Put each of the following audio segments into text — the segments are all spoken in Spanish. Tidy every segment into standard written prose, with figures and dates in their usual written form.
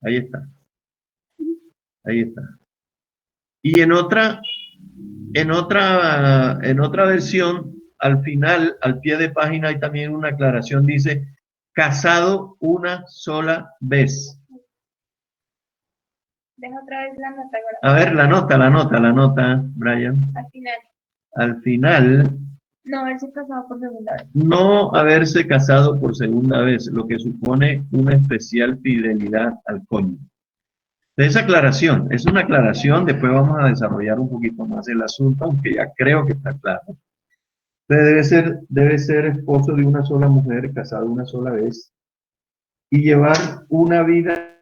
Ahí está. Ahí está. Y en otra versión, al final, al pie de página, hay también una aclaración, dice, casado una sola vez. Deja otra vez la nota. A ver, la nota, Brian. Al final. Al final, No haberse casado por segunda vez. no haberse casado por segunda vez, lo que supone una especial fidelidad al cónyuge. Esa aclaración, es una aclaración, después vamos a desarrollar un poquito más el asunto, aunque ya creo que está claro. Debe ser esposo de una sola mujer, casado una sola vez, y llevar una vida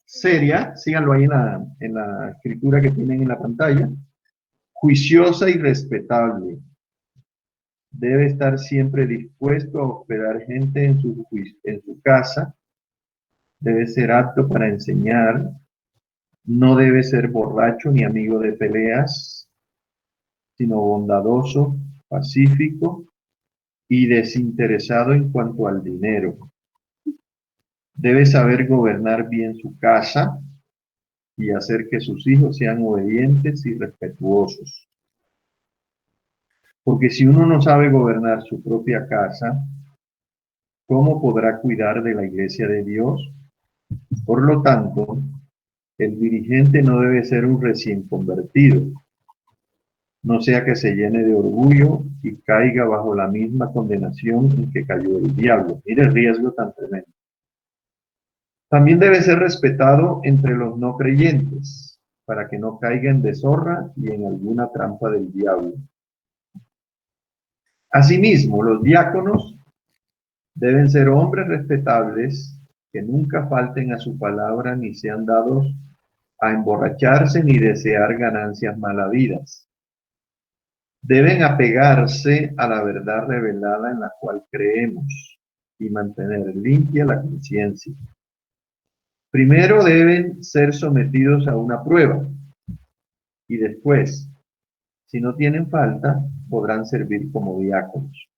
seria, síganlo ahí en la escritura que tienen en la pantalla, juiciosa y respetable. Debe estar siempre dispuesto a hospedar gente en su casa, debe ser apto para enseñar, no debe ser borracho ni amigo de peleas, sino bondadoso, pacífico y desinteresado en cuanto al dinero. Debe saber gobernar bien su casa y hacer que sus hijos sean obedientes y respetuosos. Porque si uno no sabe gobernar su propia casa, ¿cómo podrá cuidar de la iglesia de Dios? Por lo tanto, el dirigente no debe ser un recién convertido, no sea que se llene de orgullo y caiga bajo la misma condenación en que cayó el diablo. Mire el riesgo tan tremendo. También debe ser respetado entre los no creyentes, para que no caiga en deshonra y en alguna trampa del diablo. Asimismo, los diáconos deben ser hombres respetables, que nunca falten a su palabra ni sean dados a emborracharse ni desear ganancias malavidas. Deben apegarse a la verdad revelada en la cual creemos y mantener limpia la conciencia. Primero deben ser sometidos a una prueba y después, si no tienen falta, podrán servir como diáconos.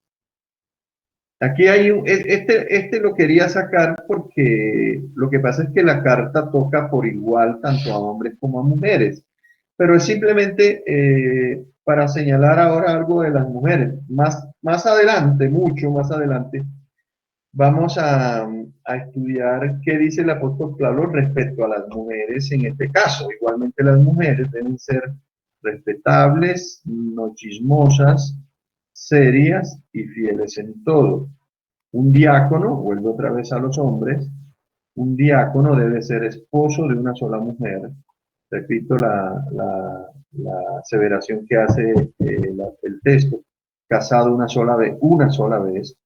Aquí este lo quería sacar porque lo que pasa es que la carta toca por igual tanto a hombres como a mujeres, pero es simplemente para señalar ahora algo de las mujeres. Más adelante, mucho más adelante, vamos a estudiar qué dice el apóstol Pablo respecto a las mujeres en este caso. Igualmente las mujeres deben ser respetables, no chismosas, serias y fieles en todo. Un diácono, vuelvo otra vez a los hombres, un diácono debe ser esposo de una sola mujer. Repito la aseveración que hace el texto, casado una sola vez,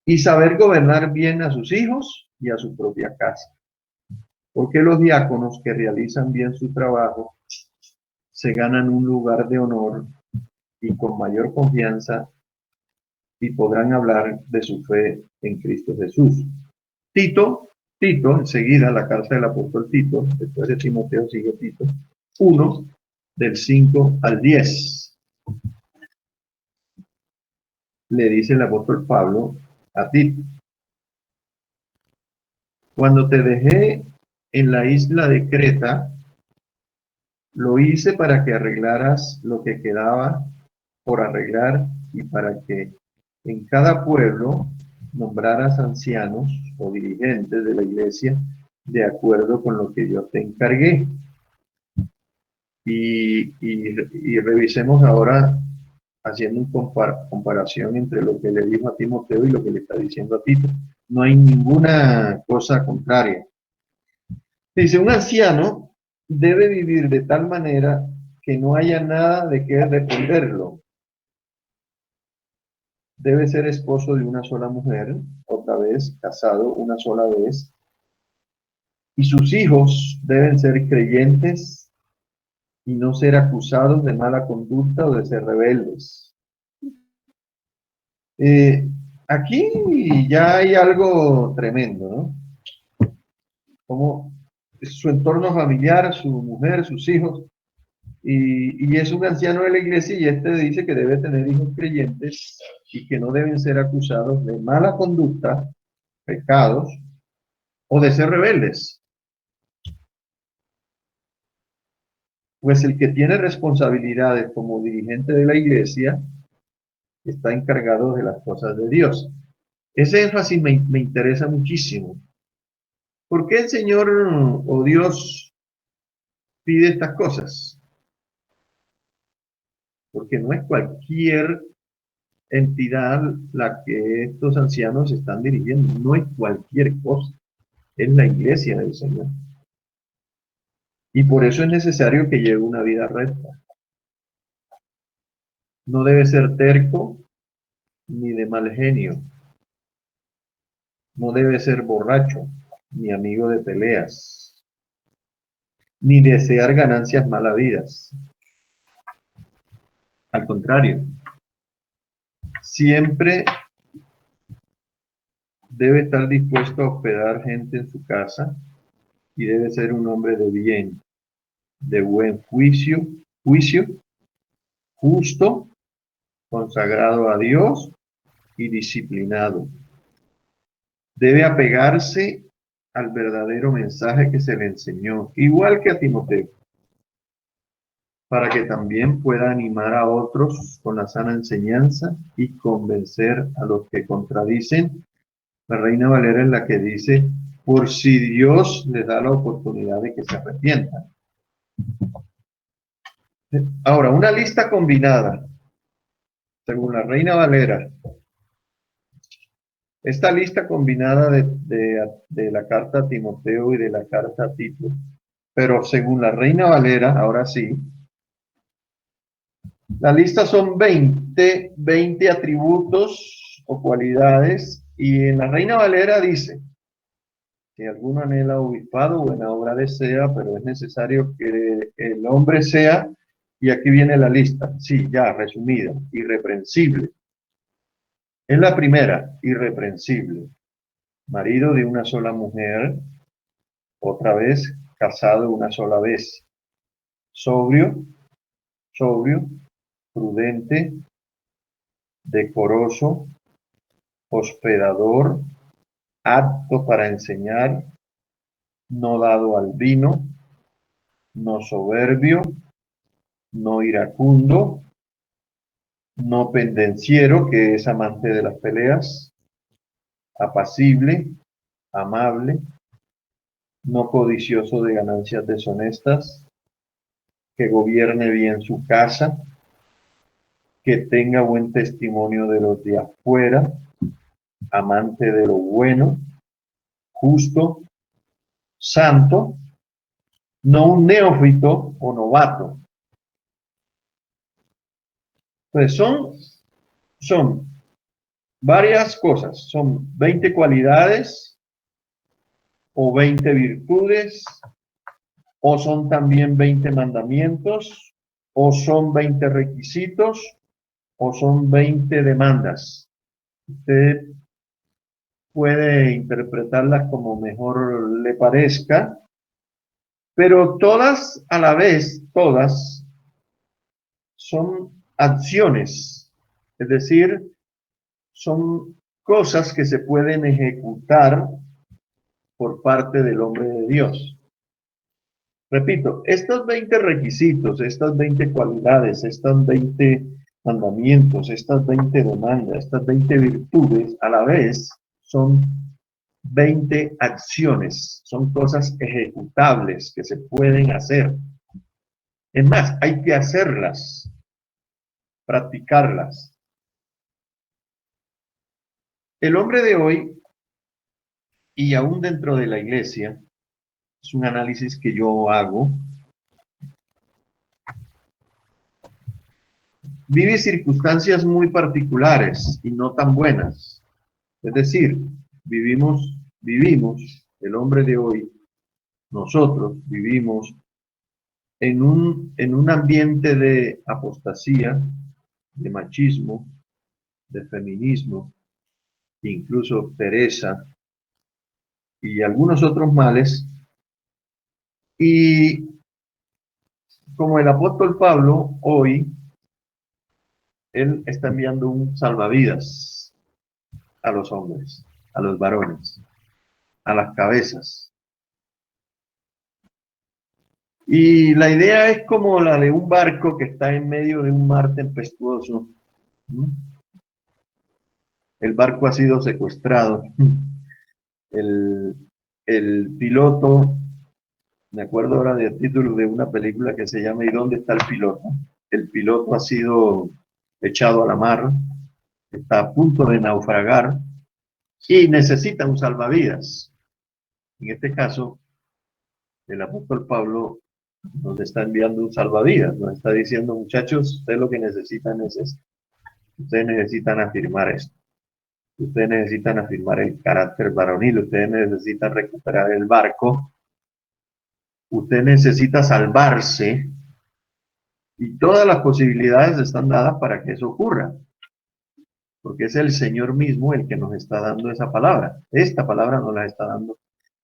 y saber gobernar bien a sus hijos y a su propia casa. Porque los diáconos que realizan bien su trabajo se ganan un lugar de honor y con mayor confianza y podrán hablar de su fe en Cristo Jesús. Tito, enseguida la carta del apóstol Tito, después de Timoteo sigue Tito, 1, del 5 al 10. Le dice el apóstol Pablo a Tito: cuando te dejé en la isla de Creta, lo hice para que arreglaras lo que quedaba por arreglar y para que en cada pueblo nombraras ancianos o dirigentes de la iglesia de acuerdo con lo que yo te encargué. Y revisemos ahora, haciendo una comparación entre lo que le dijo a Timoteo y lo que le está diciendo a Tito. No hay ninguna cosa contraria. Dice, un anciano debe vivir de tal manera que no haya nada de qué responderlo. Debe ser esposo de una sola mujer, otra vez casado una sola vez, y sus hijos deben ser creyentes y no ser acusados de mala conducta o de ser rebeldes. Aquí ya hay algo tremendo, ¿no? Como su entorno familiar, su mujer, sus hijos, y es un anciano de la iglesia y este dice que debe tener hijos creyentes y que no deben ser acusados de mala conducta, pecados, o de ser rebeldes. Pues el que tiene responsabilidades como dirigente de la iglesia está encargado de las cosas de Dios. Ese énfasis me interesa muchísimo. ¿Por qué el Señor o Dios pide estas cosas? Porque no es cualquier entidad la que estos ancianos están dirigiendo, no es cualquier cosa, es la iglesia del Señor. Y por eso es necesario que lleve una vida recta. No debe ser terco ni de mal genio. No debe ser borracho ni amigo de peleas, ni desear ganancias malavidas. Al contrario, siempre debe estar dispuesto a hospedar gente en su casa y debe ser un hombre de bien, de buen juicio, justo, consagrado a Dios y disciplinado. Debe apegarse al verdadero mensaje que se le enseñó, igual que a Timoteo, para que también pueda animar a otros con la sana enseñanza y convencer a los que contradicen. La Reina Valera es la que dice, por si Dios les da la oportunidad de que se arrepientan. Ahora, una lista combinada, según la Reina Valera. Esta lista combinada de la carta a Timoteo y de la carta a Tito, pero según la Reina Valera, ahora sí, la lista son 20 atributos o cualidades, y en la Reina Valera dice, si alguno anhela obispado, buena obra desea, pero es necesario que el hombre sea, y aquí viene la lista, sí, ya, resumida, irreprensible. Es la primera, irreprensible. Marido de una sola mujer, otra vez, casado una sola vez. Sobrio, prudente, decoroso, hospedador, apto para enseñar, no dado al vino, no soberbio, no iracundo, no pendenciero, que es amante de las peleas, apacible, amable, no codicioso de ganancias deshonestas, que gobierne bien su casa, que tenga buen testimonio de los de afuera, amante de lo bueno, justo, santo, no un neófito o novato. Entonces son varias cosas, son 20 cualidades o 20 virtudes, o son también 20 mandamientos, o son 20 requisitos, o son 20 demandas. Usted puede interpretarlas como mejor le parezca, pero todas a la vez, todas son acciones, es decir, son cosas que se pueden ejecutar por parte del hombre de Dios. Repito, estos 20 requisitos, estas 20 cualidades, estos 20 mandamientos, estas 20 demandas, estas 20 virtudes, a la vez son 20 acciones, son cosas ejecutables que se pueden hacer. Es más, hay que hacerlas, practicarlas. El hombre de hoy, y aún dentro de la iglesia, es un análisis que yo hago, vive circunstancias muy particulares y no tan buenas. Es decir, vivimos, el hombre de hoy, nosotros vivimos en un ambiente de apostasía, de machismo, de feminismo, incluso pereza y algunos otros males. Y como el apóstol Pablo hoy, él está enviando un salvavidas a los hombres, a los varones, a las cabezas. Y la idea es como la de un barco que está en medio de un mar tempestuoso, ¿no? El barco ha sido secuestrado. El, el piloto, me acuerdo ahora del título de una película que se llama ¿Y dónde está el piloto? El piloto ha sido echado a la mar, está a punto de naufragar y necesita un salvavidas. En este caso, el apóstol Pablo nos está enviando un salvavidas, nos está diciendo, muchachos, ustedes lo que necesitan es esto. Ustedes necesitan afirmar esto. Ustedes necesitan afirmar el carácter varonil. Ustedes necesitan recuperar el barco. Usted necesita salvarse. Y todas las posibilidades están dadas para que eso ocurra. Porque es el Señor mismo el que nos está dando esa palabra. Esta palabra nos la está dando.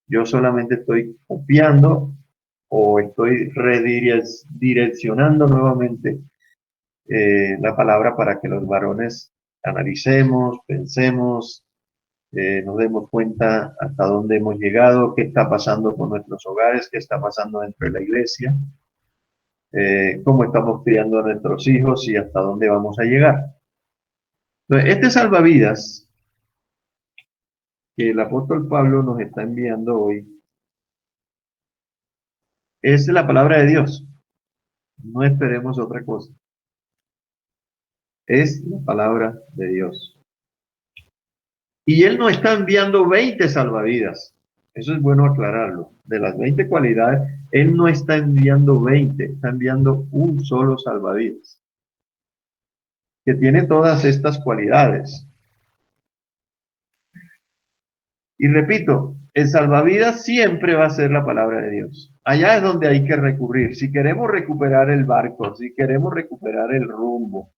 Yo solamente estoy copiando o estoy redireccionando nuevamente la palabra para que los varones analicemos, pensemos, nos demos cuenta hasta dónde hemos llegado, qué está pasando con nuestros hogares, qué está pasando dentro de la iglesia, cómo estamos criando a nuestros hijos y hasta dónde vamos a llegar. Entonces, este salvavidas que el apóstol Pablo nos está enviando hoy es la palabra de Dios. No esperemos otra cosa. Es la palabra de Dios. Y Él no está enviando 20 salvavidas. Eso es bueno aclararlo. De las 20 cualidades, Él no está enviando 20, está enviando un solo salvavidas, que tiene todas estas cualidades. Y repito, el salvavidas siempre va a ser la palabra de Dios. Allá es donde hay que recurrir. Si queremos recuperar el barco, si queremos recuperar el rumbo,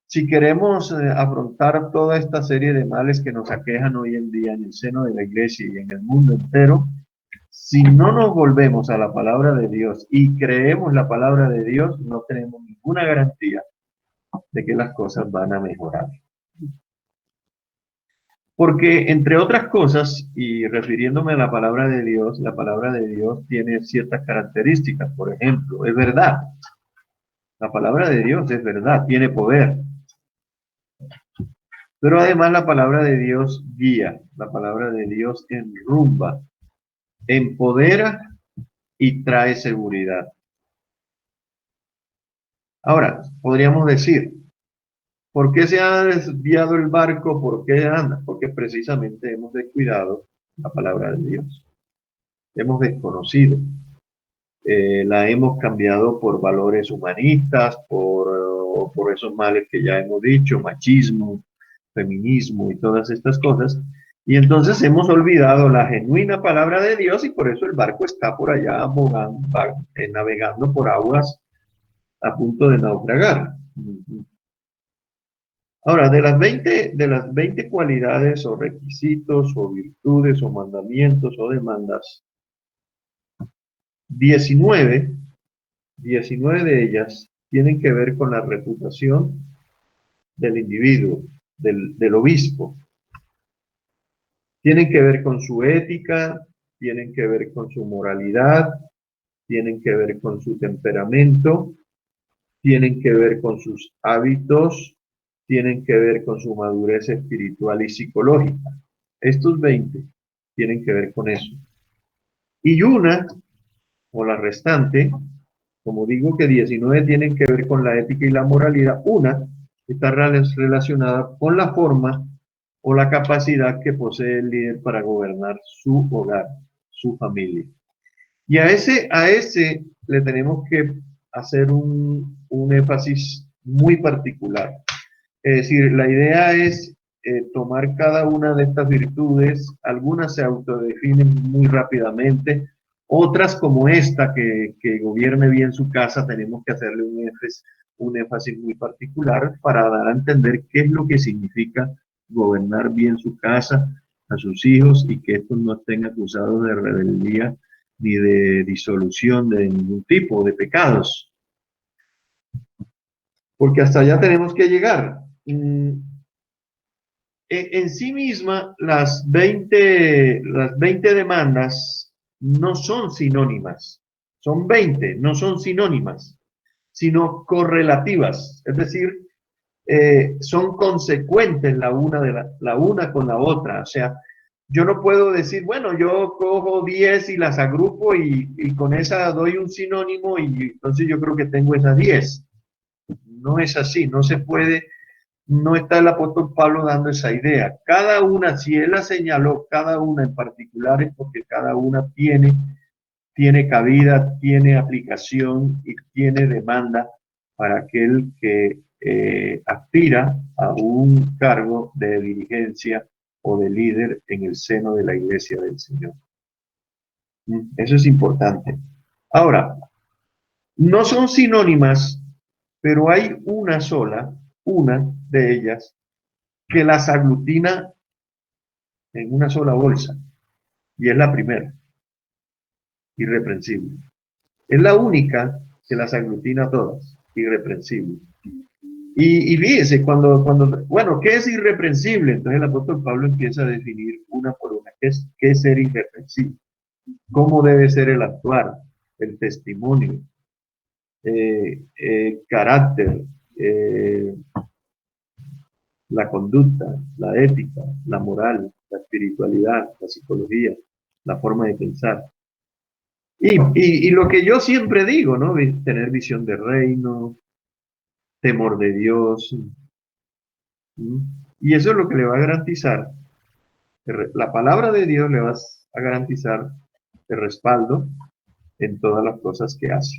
si queremos afrontar toda esta serie de males que nos aquejan hoy en día en el seno de la iglesia y en el mundo entero, si no nos volvemos a la palabra de Dios y creemos la palabra de Dios, no tenemos ninguna garantía de que las cosas van a mejorar. Porque, entre otras cosas, y refiriéndome a la palabra de Dios tiene ciertas características. Por ejemplo, es verdad. La palabra de Dios es verdad, tiene poder. Pero además la palabra de Dios guía, la palabra de Dios enrumba, empodera y trae seguridad. Ahora, podríamos decir, ¿por qué se ha desviado el barco? ¿Por qué anda? Porque precisamente hemos descuidado la palabra de Dios. Hemos desconocido. La hemos cambiado por valores humanistas, por esos males que ya hemos dicho, machismo, feminismo y todas estas cosas. Y entonces hemos olvidado la genuina palabra de Dios y por eso el barco está por allá navegando por aguas a punto de naufragar. Ahora, de las 20 cualidades o requisitos o virtudes o mandamientos o demandas, 19 de ellas tienen que ver con la reputación del individuo, del obispo. Tienen que ver con su ética, tienen que ver con su moralidad, tienen que ver con su temperamento, tienen que ver con sus hábitos, tienen que ver con su madurez espiritual y psicológica. Estos 20 tienen que ver con eso. Y una, o la restante, como digo que 19 tienen que ver con la ética y la moralidad, una está relacionada con la forma o la capacidad que posee el líder para gobernar su hogar, su familia. Y a ese le tenemos que hacer un énfasis muy particular. Es decir, la idea es tomar cada una de estas virtudes, algunas se autodefinen muy rápidamente, otras como esta, que gobierne bien su casa, tenemos que hacerle un énfasis muy particular para dar a entender qué es lo que significa gobernar bien su casa, a sus hijos, y que estos no estén acusados de rebeldía ni de disolución de ningún tipo de pecados. Porque hasta allá tenemos que llegar. En sí misma, las 20 demandas no son sinónimas. Son 20, no son sinónimas, sino correlativas. Es decir, son consecuentes la una con la otra. O sea, yo no puedo decir, bueno, yo cojo 10 y las agrupo y con esa doy un sinónimo y entonces yo creo que tengo esas 10. No es así, no se puede, no está el apóstol Pablo dando esa idea. Cada una, si él la señaló, cada una en particular es porque cada una tiene cabida, tiene aplicación y tiene demanda para aquel que aspira a un cargo de dirigencia o de líder en el seno de la iglesia del Señor. Eso es importante. Ahora, no son sinónimas, pero hay una de ellas, que las aglutina en una sola bolsa, y es la primera, irreprensible. Es la única que las aglutina todas, irreprensible. Y fíjese, bueno, ¿qué es irreprensible? Entonces el apóstol Pablo empieza a definir una por una. ¿Qué es ser irreprensible? ¿Cómo debe ser el actuar, el testimonio, carácter, la conducta, la ética, la moral, la espiritualidad, la psicología, la forma de pensar? Y lo que yo siempre digo, ¿no? Tener visión de reino, temor de Dios. Y eso es lo que le va a garantizar, la palabra de Dios le va a garantizar el respaldo en todas las cosas que hace.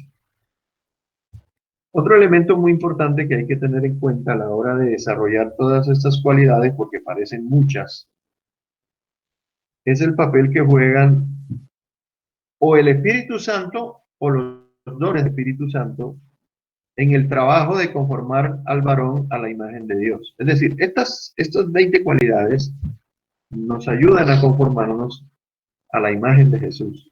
Otro elemento muy importante que hay que tener en cuenta a la hora de desarrollar todas estas cualidades, porque parecen muchas, es el papel que juegan o el Espíritu Santo o los dones del Espíritu Santo en el trabajo de conformar al varón a la imagen de Dios. Es decir, estas 20 cualidades nos ayudan a conformarnos a la imagen de Jesús.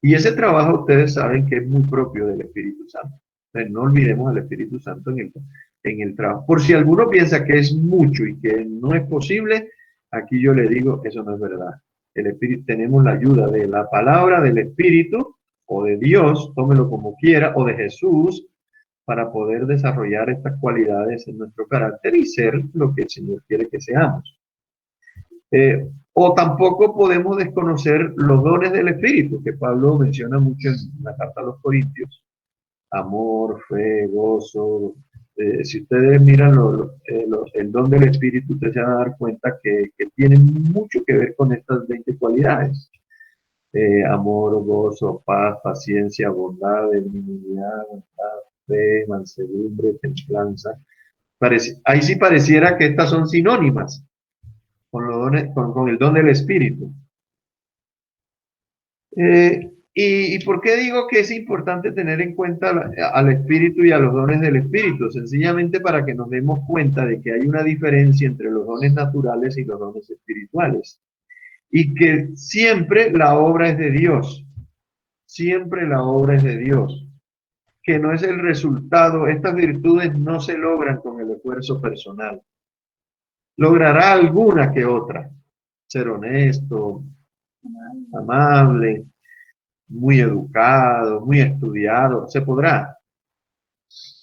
Y ese trabajo ustedes saben que es muy propio del Espíritu Santo. Entonces, no olvidemos al Espíritu Santo en el trabajo. Por si alguno piensa que es mucho y que no es posible, aquí yo le digo, eso no es verdad. El Espíritu, tenemos la ayuda de la palabra del Espíritu o de Dios, tómelo como quiera, o de Jesús, para poder desarrollar estas cualidades en nuestro carácter y ser lo que el Señor quiere que seamos. O tampoco podemos desconocer los dones del Espíritu, que Pablo menciona mucho en la carta a los Corintios. Amor, fe, gozo. Si ustedes miran el don del Espíritu, ustedes se van a dar cuenta que tienen mucho que ver con estas 20 cualidades. Amor, gozo, paz, paciencia, bondad, benignidad, fe, mansedumbre, templanza. Ahí sí pareciera que estas son sinónimas con, los dones, con el don del Espíritu. ¿Y por qué digo que es importante tener en cuenta al Espíritu y a los dones del Espíritu? Sencillamente para que nos demos cuenta de que hay una diferencia entre los dones naturales y los dones espirituales. Y que siempre la obra es de Dios. Siempre la obra es de Dios. Que no es el resultado, estas virtudes no se logran con el esfuerzo personal. Logrará alguna que otra. Ser honesto, amable, muy educado, muy estudiado, se podrá.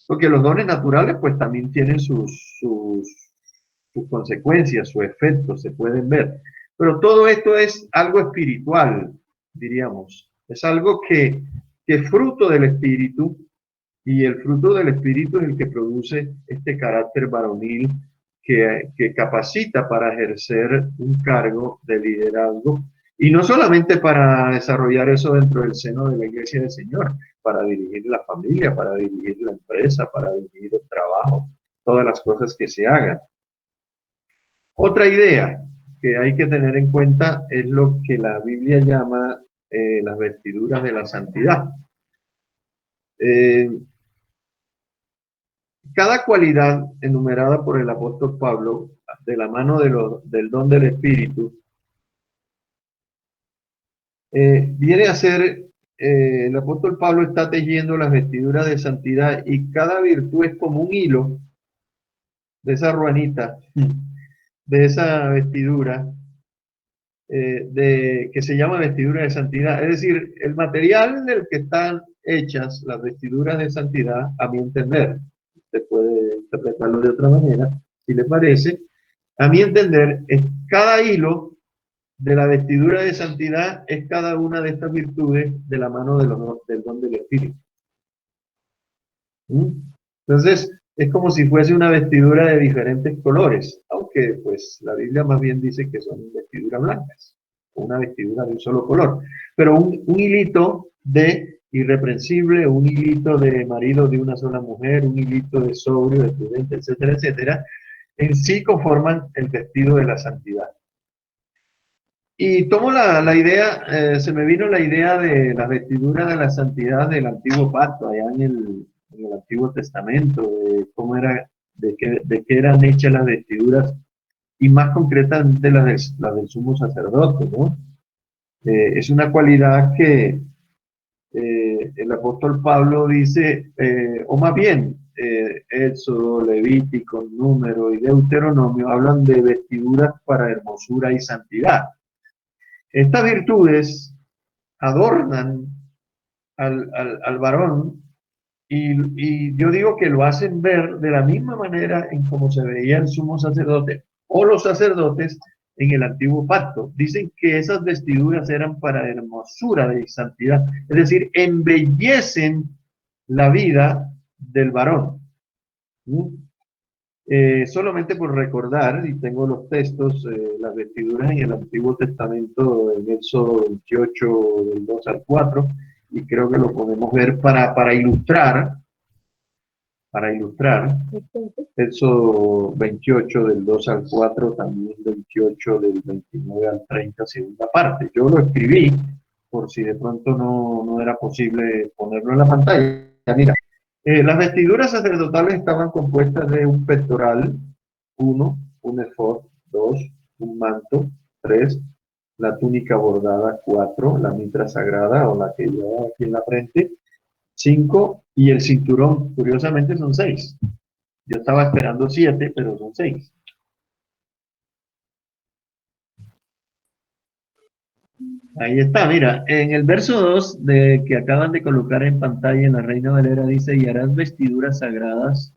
Porque los dones naturales pues también tienen sus consecuencias, sus efectos, se pueden ver. Pero todo esto es algo espiritual, diríamos. Es algo que es fruto del espíritu, y el fruto del espíritu es el que produce este carácter varonil que capacita para ejercer un cargo de liderazgo. Y no solamente para desarrollar eso dentro del seno de la iglesia del Señor, para dirigir la familia, para dirigir la empresa, para dirigir el trabajo, todas las cosas que se hagan. Otra idea que hay que tener en cuenta es lo que la Biblia llama las vestiduras de la santidad. Cada cualidad enumerada por el apóstol Pablo, de la mano del don del Espíritu, viene a ser, el apóstol Pablo está tejiendo las vestiduras de santidad y cada virtud es como un hilo de esa ruanita, de esa vestidura, que se llama vestidura de santidad. Es decir, el material del que están hechas las vestiduras de santidad, a mi entender, usted puede interpretarlo de otra manera, si le parece, a mi entender, es cada hilo de la vestidura de santidad es cada una de estas virtudes de la mano del don del Espíritu. ¿Mm? Entonces, es como si fuese una vestidura de diferentes colores, aunque pues la Biblia más bien dice que son vestiduras blancas, o una vestidura de un solo color. Pero un hilito de irreprensible, un hilito de marido de una sola mujer, un hilito de sobrio, de prudente, etcétera, etcétera, en sí conforman el vestido de la santidad. Y tomo la idea, se me vino la idea de la vestidura de la santidad del antiguo pacto, allá en el Antiguo Testamento, de cómo era, de qué eran hechas las vestiduras, y más concretamente la del sumo sacerdote, ¿no? Es una cualidad que el apóstol Pablo dice, o más bien, Éxodo, Levítico, Número y Deuteronomio hablan de vestiduras para hermosura y santidad. Estas virtudes adornan al varón y yo digo que lo hacen ver de la misma manera en como se veía el sumo sacerdote o los sacerdotes en el antiguo pacto. Dicen que esas vestiduras eran para hermosura de santidad, es decir, embellecen la vida del varón. ¿Mm? Solamente por recordar, y tengo los textos, las vestiduras en el Antiguo Testamento, en Éxodo 28, del 2 al 4, y creo que lo podemos ver para ilustrar, Éxodo 28, del 2 al 4, también 28, del 29 al 30, segunda parte. Yo lo escribí, por si de pronto no era posible ponerlo en la pantalla. Mira, las vestiduras sacerdotales estaban compuestas de un pectoral, 1, un efod, 2, un manto, 3, la túnica bordada, 4, la mitra sagrada o la que lleva aquí en la frente, 5, y el cinturón, curiosamente son 6. Yo estaba esperando 7, pero son 6. Ahí está, mira, en el verso 2 de que acaban de colocar en pantalla en la Reina Valera dice, y harás vestiduras sagradas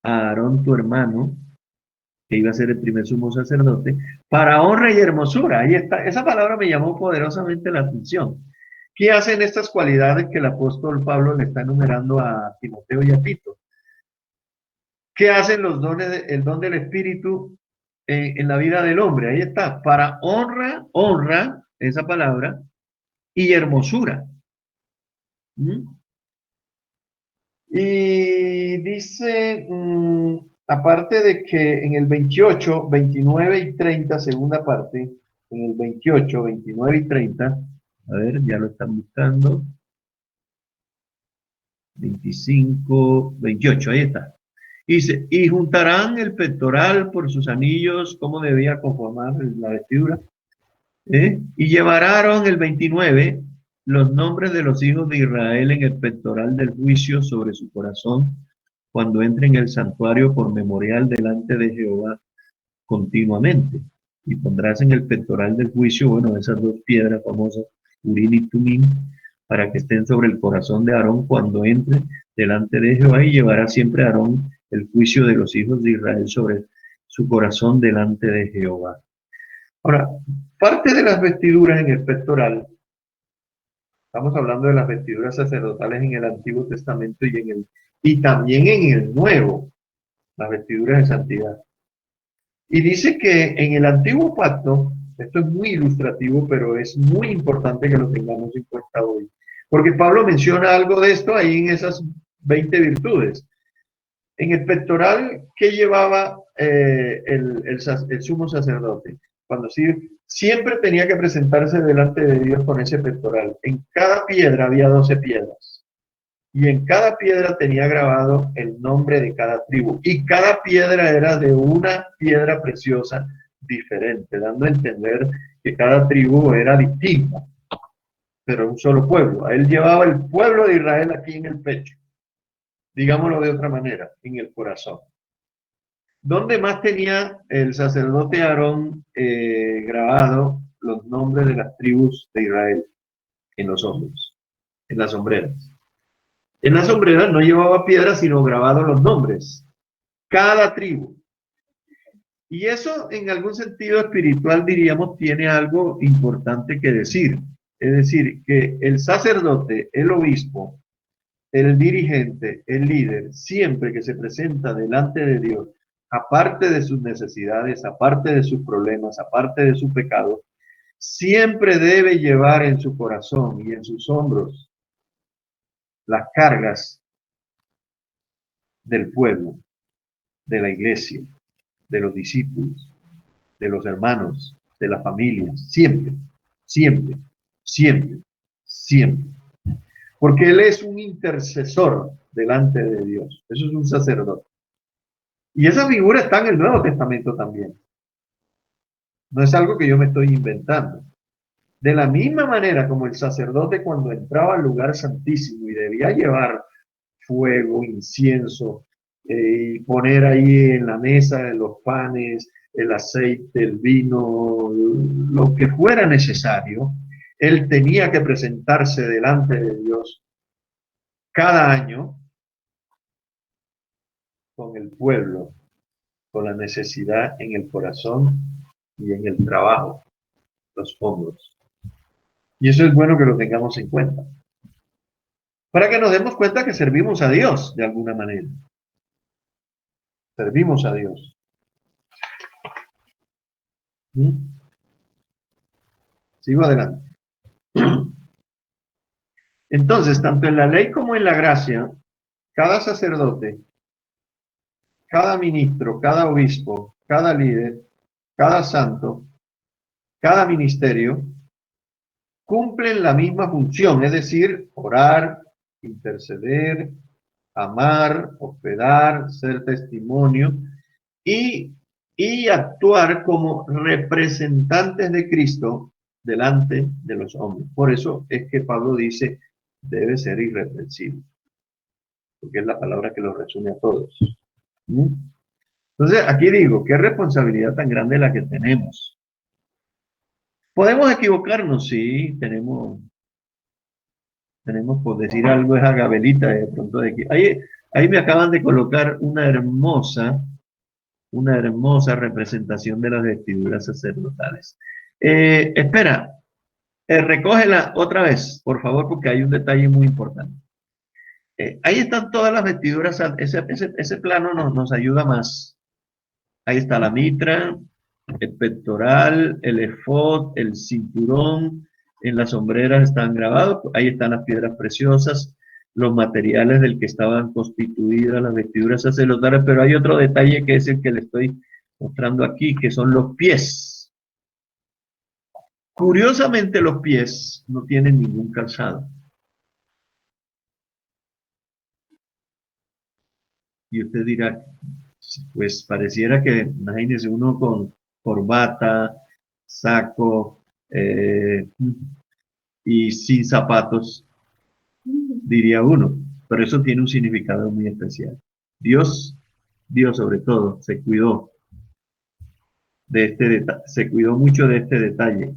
a Aarón tu hermano, que iba a ser el primer sumo sacerdote, para honra y hermosura. Ahí está, esa palabra me llamó poderosamente la atención. ¿Qué hacen estas cualidades que el apóstol Pablo le está enumerando a Timoteo y a Tito? ¿Qué hacen los dones, el don del Espíritu en la vida del hombre? Ahí está, para honra, esa palabra, y hermosura. ¿Mm? Y dice, aparte de que en el 28, 29 y 30, segunda parte, en el 28, 29 y 30, a ver, ya lo están buscando, 25, 28, ahí está. Dice, y juntarán el pectoral por sus anillos, cómo debía conformar la vestidura, y llevaron el 29 los nombres de los hijos de Israel en el pectoral del juicio sobre su corazón cuando entren en el santuario por memorial delante de Jehová continuamente. Y pondrás en el pectoral del juicio, bueno, esas dos piedras famosas, Urim y Tumim, para que estén sobre el corazón de Aarón cuando entre delante de Jehová, y llevará siempre a Aarón el juicio de los hijos de Israel sobre su corazón delante de Jehová. Ahora, parte de las vestiduras en el pectoral, estamos hablando de las vestiduras sacerdotales en el Antiguo Testamento y también en el Nuevo, las vestiduras de santidad. Y dice que en el Antiguo Pacto, esto es muy ilustrativo, pero es muy importante que lo tengamos en cuenta hoy, porque Pablo menciona algo de esto ahí en esas 20 virtudes. En el pectoral, ¿qué llevaba el sumo sacerdote? Cuando siempre tenía que presentarse delante de Dios con ese pectoral. En cada piedra había 12 piedras. Y en cada piedra tenía grabado el nombre de cada tribu. Y cada piedra era de una piedra preciosa diferente, dando a entender que cada tribu era distinta, pero un solo pueblo. Él llevaba el pueblo de Israel aquí en el pecho. Digámoslo de otra manera, en el corazón. ¿Dónde más tenía el sacerdote Aarón grabado los nombres de las tribus de Israel en los hombros, en las sombreras. En las sombreras no llevaba piedras, sino grabados los nombres. Cada tribu. Y eso, en algún sentido espiritual, diríamos, tiene algo importante que decir. Es decir, que el sacerdote, el obispo, el dirigente, el líder, siempre que se presenta delante de Dios, aparte de sus necesidades, aparte de sus problemas, aparte de su pecado, siempre debe llevar en su corazón y en sus hombros las cargas del pueblo, de la iglesia, de los discípulos, de los hermanos, de las familias, siempre, siempre, siempre, siempre. Porque Él es un intercesor delante de Dios. Eso es un sacerdote. Y esa figura está en el Nuevo Testamento también. No es algo que yo me estoy inventando. De la misma manera como el sacerdote cuando entraba al lugar santísimo y debía llevar fuego, incienso, y poner ahí en la mesa los panes, el aceite, el vino, lo que fuera necesario, él tenía que presentarse delante de Dios cada año con el pueblo, con la necesidad en el corazón y en el trabajo, los hombros. Y eso es bueno que lo tengamos en cuenta, para que nos demos cuenta que servimos a Dios de alguna manera. Servimos a Dios. Sigo adelante. Entonces, tanto en la ley como en la gracia, cada sacerdote, cada ministro, cada obispo, cada líder, cada santo, cada ministerio, cumplen la misma función, es decir, orar, interceder, amar, hospedar, ser testimonio y actuar como representantes de Cristo delante de los hombres. Por eso es que Pablo dice, debe ser irreprensible, porque es la palabra que lo resume a todos. Entonces, aquí digo, qué responsabilidad tan grande la que tenemos. Podemos equivocarnos, sí, tenemos por decir algo, esa Gabelita de pronto de que ahí me acaban de colocar una hermosa representación de las vestiduras sacerdotales. Espera, recógela otra vez, por favor, porque hay un detalle muy importante. Ahí están todas las vestiduras, ese plano nos ayuda más. Ahí está la mitra, el pectoral, el efod, el cinturón, en las sombreras están grabados, ahí están las piedras preciosas, los materiales del que estaban constituidas las vestiduras sacerdotales, pero hay otro detalle que es el que le estoy mostrando aquí, que son los pies. Curiosamente, los pies no tienen ningún calzado. Y usted dirá, pues pareciera que, imagínese uno con corbata, saco y sin zapatos, diría uno, pero eso tiene un significado muy especial. Dios sobre todo, se cuidó de este detalle, se cuidó mucho de este detalle,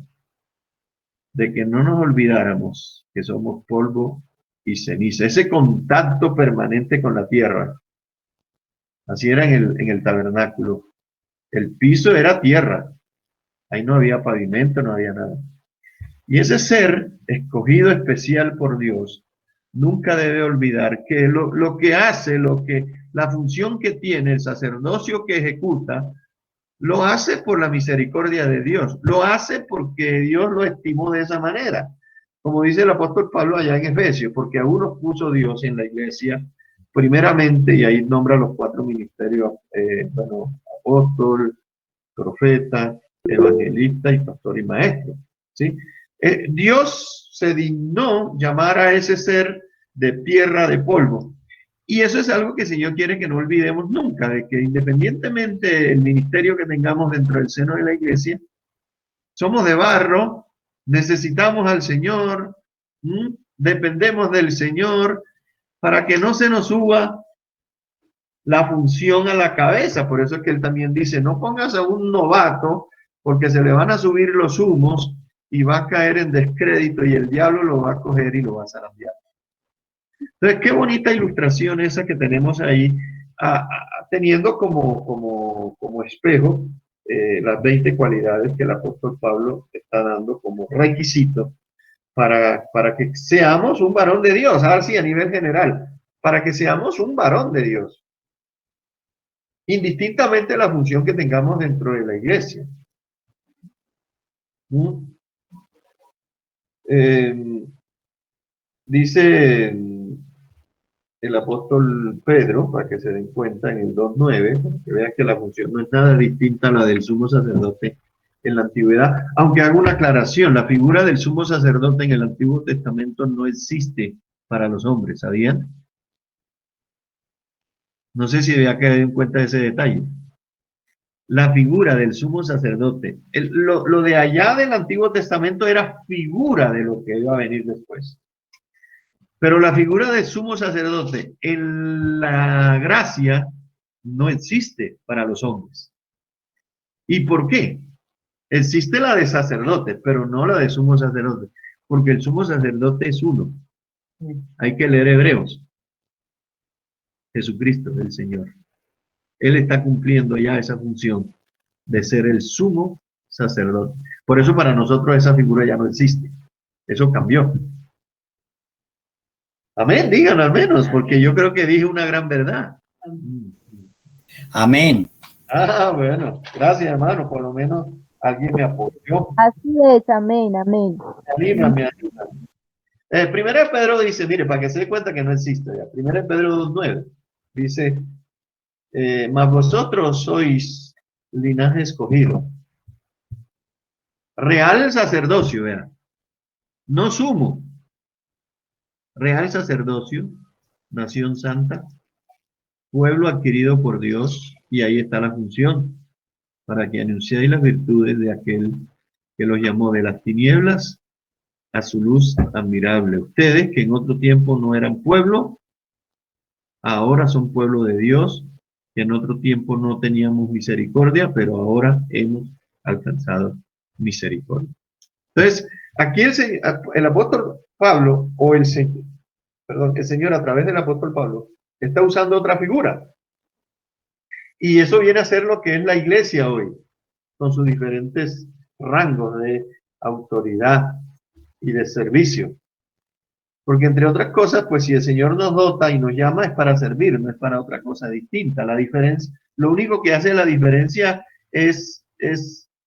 de que no nos olvidáramos que somos polvo y ceniza, ese contacto permanente con la tierra. Así era en el tabernáculo. El piso era tierra, ahí no había pavimento, no había nada. Y ese ser escogido especial por Dios nunca debe olvidar que lo que hace, la función que tiene, el sacerdocio que ejecuta, lo hace por la misericordia de Dios, lo hace porque Dios lo estimó de esa manera. Como dice el apóstol Pablo allá en Efesios, porque a unos puso Dios en la iglesia, primeramente, y ahí nombra los 4 ministerios, apóstol, profeta, evangelista y pastor y maestro, ¿sí? Dios se dignó llamar a ese ser de tierra de polvo. Y eso es algo que el Señor quiere que no olvidemos nunca, de que independientemente del ministerio que tengamos dentro del seno de la iglesia, somos de barro, necesitamos al Señor, dependemos del Señor, para que no se nos suba la función a la cabeza. Por eso es que él también dice, no pongas a un novato porque se le van a subir los humos y va a caer en descrédito y el diablo lo va a coger y lo va a zarandear. Entonces, qué bonita ilustración esa que tenemos ahí, teniendo como espejo las 20 cualidades que el apóstol Pablo está dando como requisito para que seamos un varón de Dios, ahora sí, a nivel general, para que seamos un varón de Dios, indistintamente de la función que tengamos dentro de la iglesia. Dice el apóstol Pedro, para que se den cuenta en el 2.9, que vean que la función no es nada distinta a la del sumo sacerdote en la antigüedad, aunque hago una aclaración, la figura del sumo sacerdote en el Antiguo Testamento no existe para los hombres, ¿sabían? No sé si había quedado en cuenta ese detalle. La figura del sumo sacerdote, lo de allá del Antiguo Testamento era figura de lo que iba a venir después. Pero la figura del sumo sacerdote en la gracia no existe para los hombres. ¿Y por qué? Existe la de sacerdote, pero no la de sumo sacerdote, porque el sumo sacerdote es uno. Hay que leer Hebreos. Jesucristo, el Señor. Él está cumpliendo ya esa función de ser el sumo sacerdote. Por eso para nosotros esa figura ya no existe. Eso cambió. Amén, digan al menos, porque yo creo que dije una gran verdad. Amén. Ah, bueno, gracias hermano, por lo menos alguien me apoyó. Así es, amén, amén. Me anima. Primero de Pedro dice, mire, para que se dé cuenta que no existe ya. Primero de Pedro 2.9 dice, mas vosotros sois linaje escogido. Real sacerdocio, vean. No sumo. Real sacerdocio, nación santa, pueblo adquirido por Dios, y ahí está la función, para que anunciéis las virtudes de aquel que los llamó de las tinieblas a su luz admirable. Ustedes, que en otro tiempo no eran pueblo, ahora son pueblo de Dios, que en otro tiempo no teníamos misericordia, pero ahora hemos alcanzado misericordia. Entonces, aquí el apóstol Pablo, o el Señor a través del apóstol Pablo, está usando otra figura. Y eso viene a ser lo que es la iglesia hoy, con sus diferentes rangos de autoridad y de servicio. Porque entre otras cosas, pues si el Señor nos dota y nos llama es para servir, no es para otra cosa distinta. La diferencia, lo único que hace la diferencia es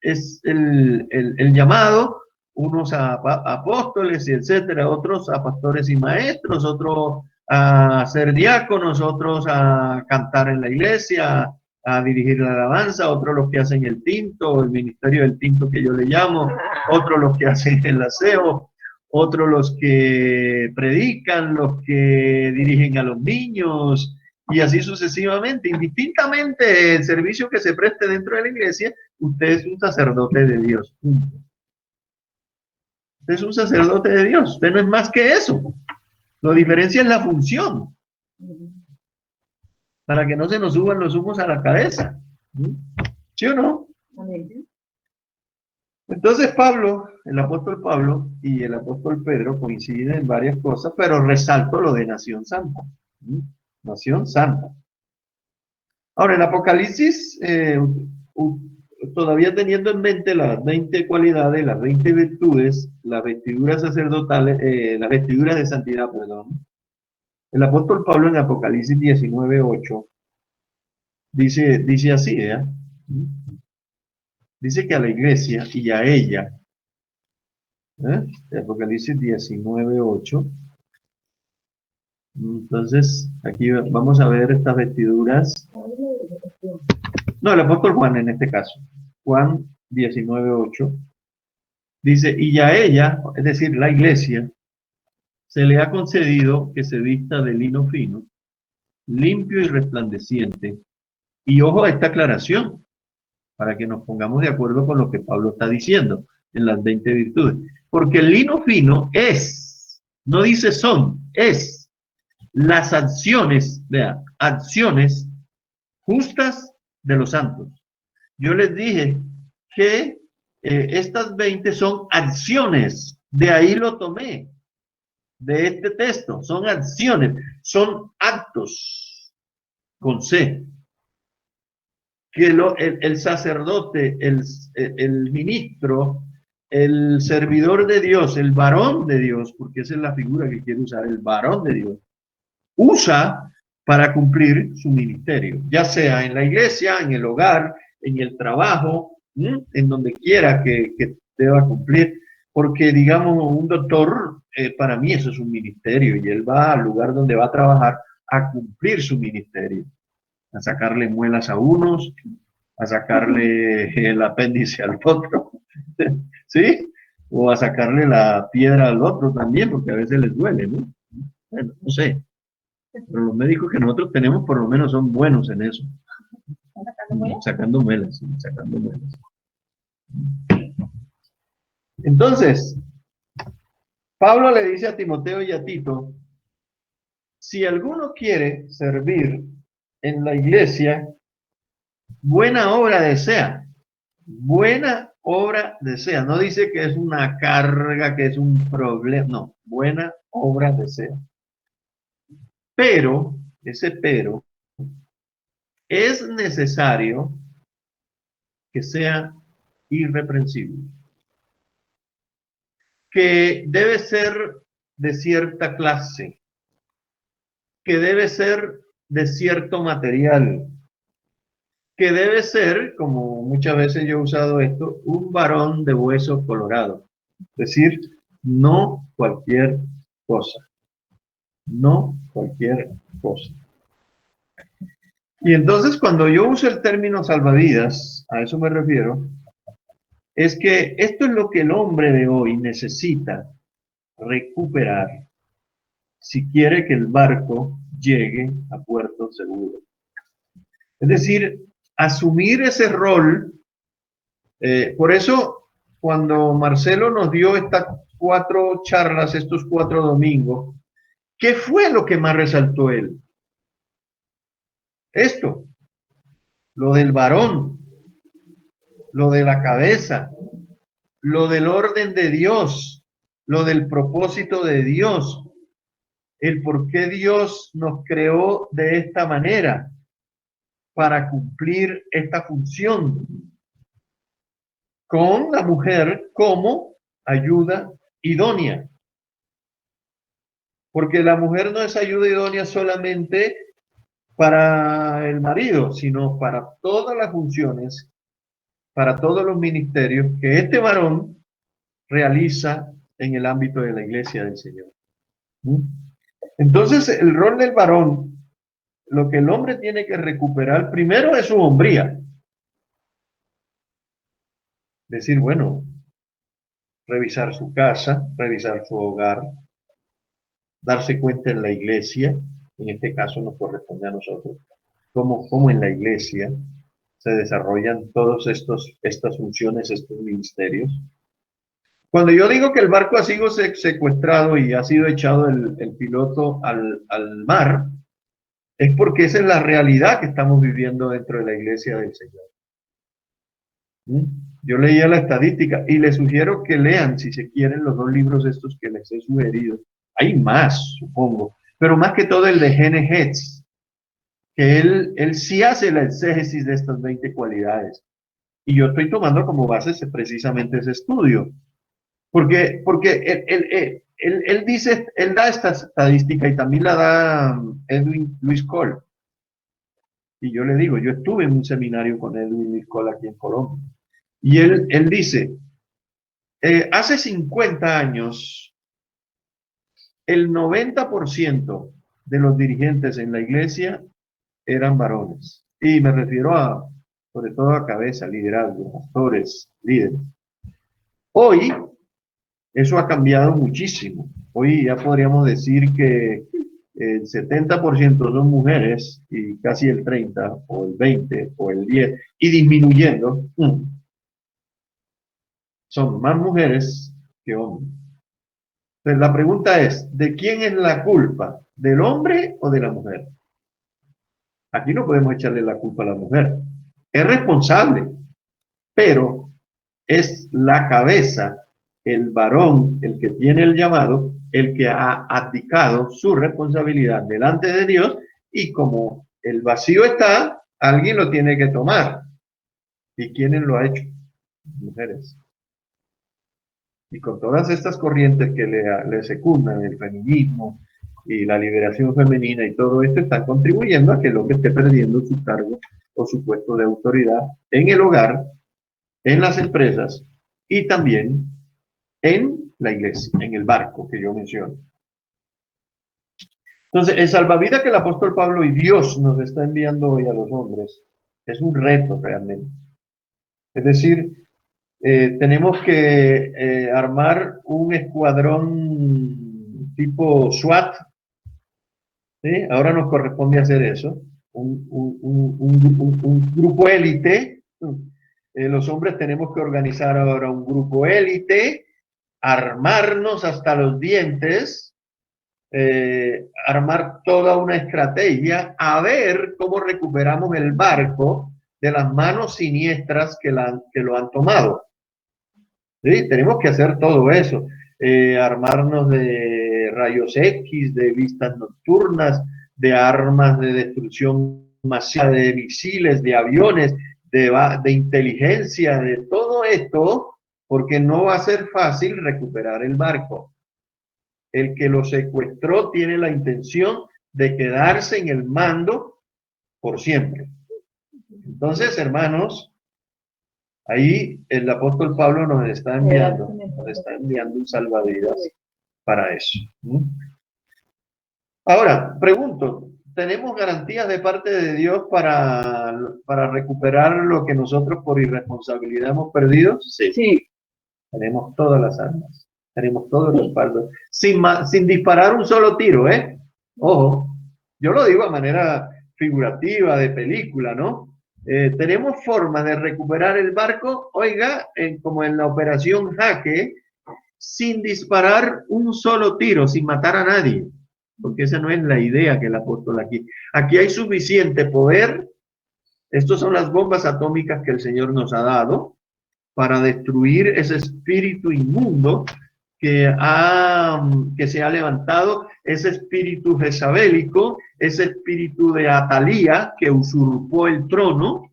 el llamado, unos a apóstoles y etcétera, otros a pastores y maestros, otros a ser diáconos, otros a cantar en la iglesia, a dirigir la alabanza, otros los que hacen el tinto, el ministerio del tinto que yo le llamo, otros los que hacen el aseo, otros los que predican, los que dirigen a los niños, y así sucesivamente. Indistintamente el servicio que se preste dentro de la iglesia, usted es un sacerdote de Dios. Usted es un sacerdote de Dios, usted no es más que eso. La diferencia es la función, para que no se nos suban los humos a la cabeza. ¿Sí o no? Entonces Pablo, el apóstol Pablo y el apóstol Pedro coinciden en varias cosas, pero resalto lo de nación santa. Nación santa. Ahora, el Apocalipsis, todavía teniendo en mente las 20 cualidades, las 20 virtudes, las vestiduras sacerdotales, las vestiduras de santidad, perdón. El apóstol Pablo en Apocalipsis 19:8 dice así, ¿eh? Dice que a la iglesia y a ella, Apocalipsis 19:8. Entonces, aquí vamos a ver estas vestiduras. No, el apóstol Juan en este caso. Juan 19:8. Dice, y a ella, es decir, la iglesia, se le ha concedido que se vista de lino fino, limpio y resplandeciente. Y ojo a esta aclaración, para que nos pongamos de acuerdo con lo que Pablo está diciendo en las 20 virtudes. Porque el lino fino es, no dice son, es las acciones, vean, acciones justas de los santos. Yo les dije que estas 20 son acciones, de ahí lo tomé, de este texto, son acciones, son actos, con C, que el sacerdote, el ministro, el servidor de Dios, el varón de Dios, porque esa es la figura que quiere usar, el varón de Dios, usa para cumplir su ministerio, ya sea en la iglesia, en el hogar, en el trabajo, en donde quiera que deba cumplir, porque digamos un doctor, para mí eso es un ministerio y él va al lugar donde va a trabajar a cumplir su ministerio, a sacarle muelas a unos, a sacarle el apéndice al otro, ¿sí? O a sacarle la piedra al otro también, porque a veces les duele, ¿no? Bueno, no sé. Pero los médicos que nosotros tenemos por lo menos son buenos en eso. Sacando muelas, sí, sacando muelas. Entonces, Pablo le dice a Timoteo y a Tito, si alguno quiere servir en la iglesia, buena obra desea. Buena obra desea. No dice que es una carga, que es un problema. No, buena obra desea. Pero, ese pero, es necesario que sea irreprensible, que debe ser de cierta clase, que debe ser de cierto material, que debe ser, como muchas veces yo he usado esto, un varón de hueso colorado. Es decir, no cualquier cosa. No cualquier cosa. Y entonces cuando yo uso el término salvavidas, a eso me refiero, es que esto es lo que el hombre de hoy necesita recuperar si quiere que el barco llegue a puerto seguro. Es decir, asumir ese rol. Por eso, cuando Marcelo nos dio estas 4 charlas, estos 4 domingos, ¿qué fue lo que más resaltó él? Esto, lo del varón, lo de la cabeza, lo del orden de Dios, lo del propósito de Dios, el por qué Dios nos creó de esta manera para cumplir esta función con la mujer como ayuda idónea. Porque la mujer no es ayuda idónea solamente para el marido, sino para todas las funciones, para todos los ministerios que este varón realiza en el ámbito de la iglesia del Señor. Entonces, el rol del varón, lo que el hombre tiene que recuperar primero es su hombría. Decir, bueno, revisar su casa, revisar su hogar, darse cuenta en la iglesia, en este caso nos corresponde a nosotros, cómo en la iglesia se desarrollan todas estas funciones, estos ministerios. Cuando yo digo que el barco ha sido secuestrado y ha sido echado el piloto al mar, es porque esa es la realidad que estamos viviendo dentro de la iglesia del Señor. Yo leía la estadística y les sugiero que lean, si se quieren, los 2 libros estos que les he sugerido. Hay más, supongo, pero más que todo el de Gene Hetz, que él sí hace la exégesis de estas 20 cualidades. Y yo estoy tomando como base precisamente ese estudio. Porque él dice, él da esta estadística y también la da Edwin Luis Cole. Y yo le digo, yo estuve en un seminario con Edwin Luis Cole aquí en Colombia. Y él dice, hace 50 años, el 90% de los dirigentes en la iglesia eran varones. Y me refiero sobre todo a cabeza, liderazgo, pastores, líderes. Hoy, eso ha cambiado muchísimo. Hoy ya podríamos decir que el 70% son mujeres y casi el 30% o el 20% o el 10% y disminuyendo. Son más mujeres que hombres. Entonces la pregunta es, ¿de quién es la culpa? ¿Del hombre o de la mujer? Aquí no podemos echarle la culpa a la mujer. Es responsable, pero es la cabeza, el varón, el que tiene el llamado, el que ha abdicado su responsabilidad delante de Dios, y como el vacío está, alguien lo tiene que tomar. ¿Y quién lo ha hecho? Mujeres. Y con todas estas corrientes que le secundan, el feminismo y la liberación femenina y todo esto, están contribuyendo a que el hombre esté perdiendo su cargo o su puesto de autoridad en el hogar, en las empresas y también en la iglesia, en el barco que yo menciono. Entonces, el salvavidas que el apóstol Pablo y Dios nos está enviando hoy a los hombres es un reto realmente. Es decir, tenemos que armar un escuadrón tipo SWAT, ¿sí? Ahora nos corresponde hacer eso, un grupo élite. Los hombres tenemos que organizar ahora un grupo élite, armarnos hasta los dientes, armar toda una estrategia, a ver cómo recuperamos el barco de las manos siniestras que lo han tomado. ¿Sí? Tenemos que hacer todo eso, armarnos de rayos X, de vistas nocturnas, de armas de destrucción masiva, de misiles, de aviones, de inteligencia, de todo esto, porque no va a ser fácil recuperar el barco. El que lo secuestró tiene la intención de quedarse en el mando por siempre. Entonces, hermanos, ahí el apóstol Pablo nos está enviando un salvavidas para eso. Ahora, pregunto, ¿tenemos garantías de parte de Dios para recuperar lo que nosotros por irresponsabilidad hemos perdido? Sí. Sí. Tenemos todas las armas, tenemos todos los respaldos, sin disparar un solo tiro, ¿eh? Ojo, yo lo digo de manera figurativa, de película, ¿no? Tenemos formas de recuperar el barco, oiga, como en la operación Jaque, sin disparar un solo tiro, sin matar a nadie, porque esa no es la idea que el apóstol aquí. Aquí hay suficiente poder. Estas son las bombas atómicas que el Señor nos ha dado para destruir ese espíritu inmundo que se ha levantado, ese espíritu jezabélico, ese espíritu de Atalía que usurpó el trono,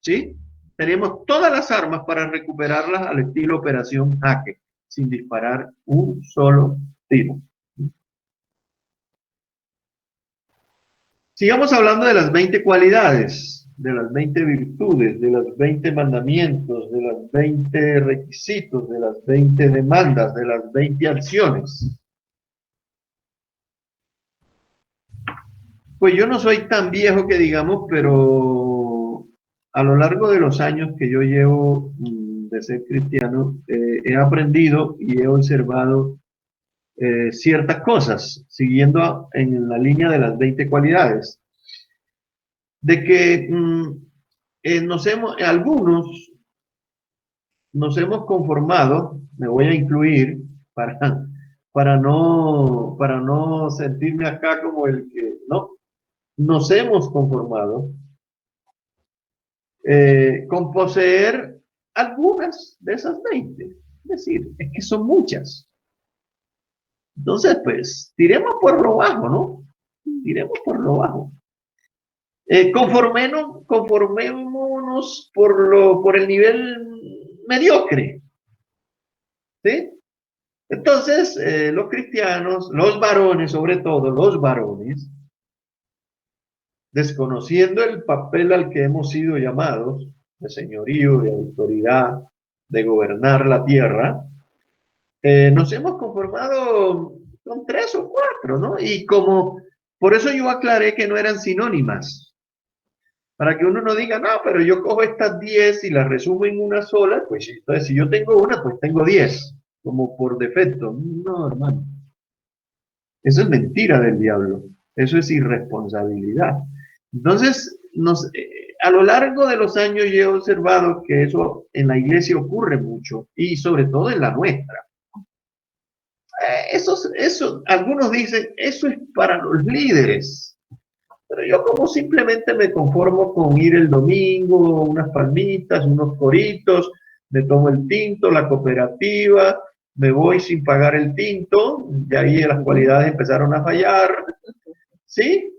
¿sí? Tenemos todas las armas para recuperarlas al estilo Operación Jaque, sin disparar un solo tiro. Sigamos hablando de las 20 cualidades, de las 20 virtudes, de los 20 mandamientos, de los 20 requisitos, de las 20 demandas, de las 20 acciones. Pues yo no soy tan viejo que digamos, pero a lo largo de los años que yo llevo de ser cristiano, he aprendido y he observado ciertas cosas, siguiendo en la línea de las 20 cualidades. De que algunos nos hemos conformado, me voy a incluir para no sentirme acá como el que, no, nos hemos conformado con poseer algunas de esas 20. Es decir, es que son muchas. Entonces, pues, tiremos por lo bajo, ¿no? Tiremos por lo bajo. Conformémonos por el nivel mediocre, ¿sí? Entonces, los cristianos, los varones, sobre todo los varones, desconociendo el papel al que hemos sido llamados, de señorío, de autoridad, de gobernar la tierra, nos hemos conformado con 3 o 4, ¿no? Y por eso yo aclaré que no eran sinónimas. Para que uno no diga, no, pero yo cojo estas 10 y las resumo en una sola, pues entonces si yo tengo una, pues tengo 10, como por defecto. No, hermano. Eso es mentira del diablo. Eso es irresponsabilidad. Entonces, a lo largo de los años yo he observado que eso en la iglesia ocurre mucho, y sobre todo en la nuestra. Algunos dicen, eso es para los líderes. Pero yo como simplemente me conformo con ir el domingo, unas palmitas, unos coritos, me tomo el tinto, la cooperativa, me voy sin pagar el tinto, y ahí las cualidades empezaron a fallar, ¿sí?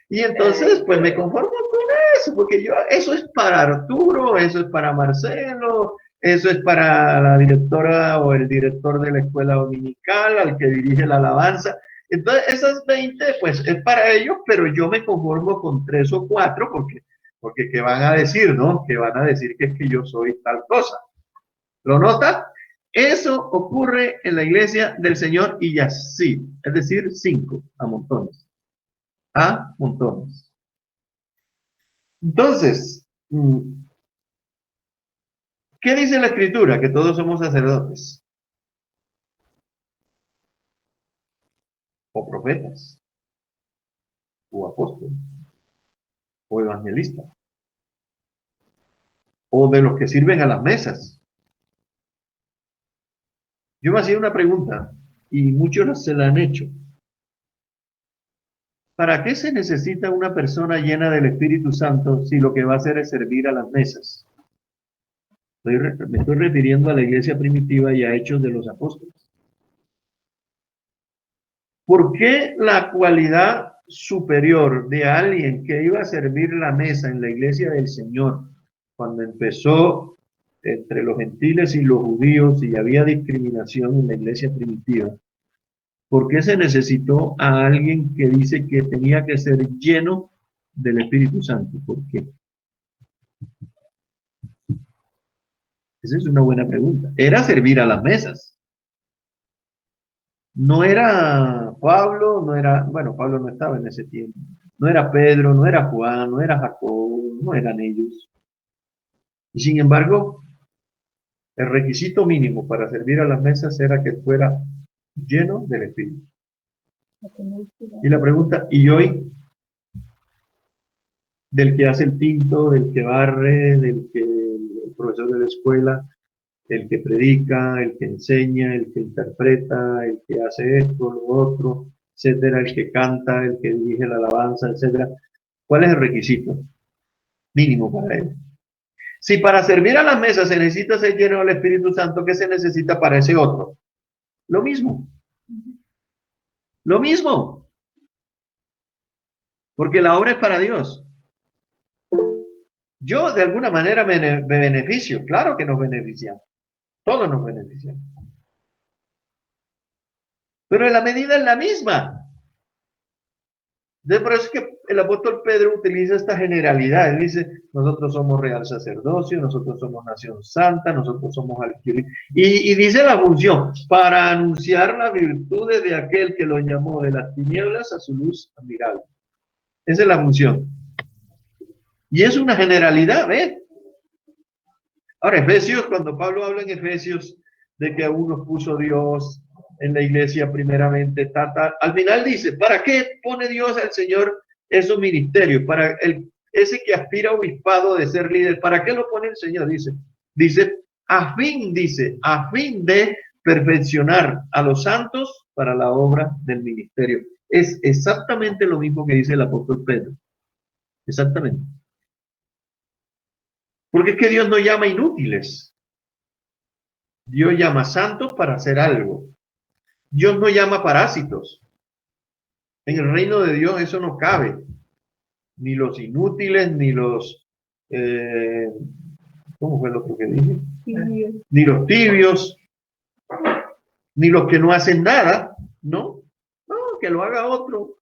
Y entonces, pues me conformo con eso, porque eso es para Arturo, eso es para Marcelo, eso es para la directora o el director de la escuela dominical, al que dirige la alabanza. Entonces, esas 20, pues es para ellos, pero yo me conformo con 3 o 4, porque ¿qué van a decir, no? Que van a decir que es que yo soy tal cosa. ¿Lo nota? Eso ocurre en la iglesia del Señor y ya sí, es decir, 5 a montones. A montones. Entonces, ¿qué dice la Escritura? Que todos somos sacerdotes o profetas o apóstoles o evangelistas o de los que sirven a las mesas. Yo me hacía una pregunta y muchos se la han hecho. ¿Para qué se necesita una persona llena del Espíritu Santo si lo que va a hacer es servir a las mesas? Me estoy refiriendo a la iglesia primitiva y a Hechos de los Apóstoles. ¿Por qué la cualidad superior de alguien que iba a servir la mesa en la iglesia del Señor, cuando empezó entre los gentiles y los judíos y había discriminación en la iglesia primitiva? ¿Por qué se necesitó a alguien que dice que tenía que ser lleno del Espíritu Santo? ¿Por qué? Esa es una buena pregunta. Era servir a las mesas. No era Pablo, no era, bueno, Pablo no estaba en ese tiempo. No era Pedro, no era Juan, no era Jacobo, no eran ellos. Y sin embargo, el requisito mínimo para servir a las mesas era que fuera lleno del Espíritu. Y la pregunta, ¿y hoy? Del que hace el tinto, del que barre, del que el profesor de la escuela, el que predica, el que enseña, el que interpreta, el que hace esto, lo otro, etcétera, el que canta, el que dirige la alabanza, etcétera. ¿Cuál es el requisito mínimo para él? Si para servir a las mesas se necesita ser lleno del Espíritu Santo, ¿qué se necesita para ese otro? Lo mismo. Lo mismo. Porque la obra es para Dios. Yo de alguna manera me beneficio, claro que nos beneficiamos, todos nos beneficiamos. Pero la medida es la misma. Por eso es que el apóstol Pedro utiliza esta generalidad. Él dice, nosotros somos real sacerdocio, nosotros somos nación santa, nosotros somos adquiridos. Y dice la función, para anunciar las virtudes de aquel que lo llamó de las tinieblas a su luz admirable. Esa es la función. Y es una generalidad, ¿ves? Ahora, Efesios, cuando Pablo habla en Efesios de que a unos puso Dios en la iglesia primeramente, al final dice, ¿para qué pone Dios al Señor esos ministerios? Para ese que aspira a obispado de ser líder, ¿para qué lo pone el Señor? Dice, a fin de perfeccionar a los santos para la obra del ministerio. Es exactamente lo mismo que dice el apóstol Pedro. Exactamente. Porque es que Dios no llama inútiles. Dios llama santos para hacer algo. Dios no llama parásitos. En el reino de Dios eso no cabe. Ni los inútiles, ni los... ¿cómo fue lo otro que dije? Ni los tibios, ni los que no hacen nada, ¿no? No, que lo haga otro.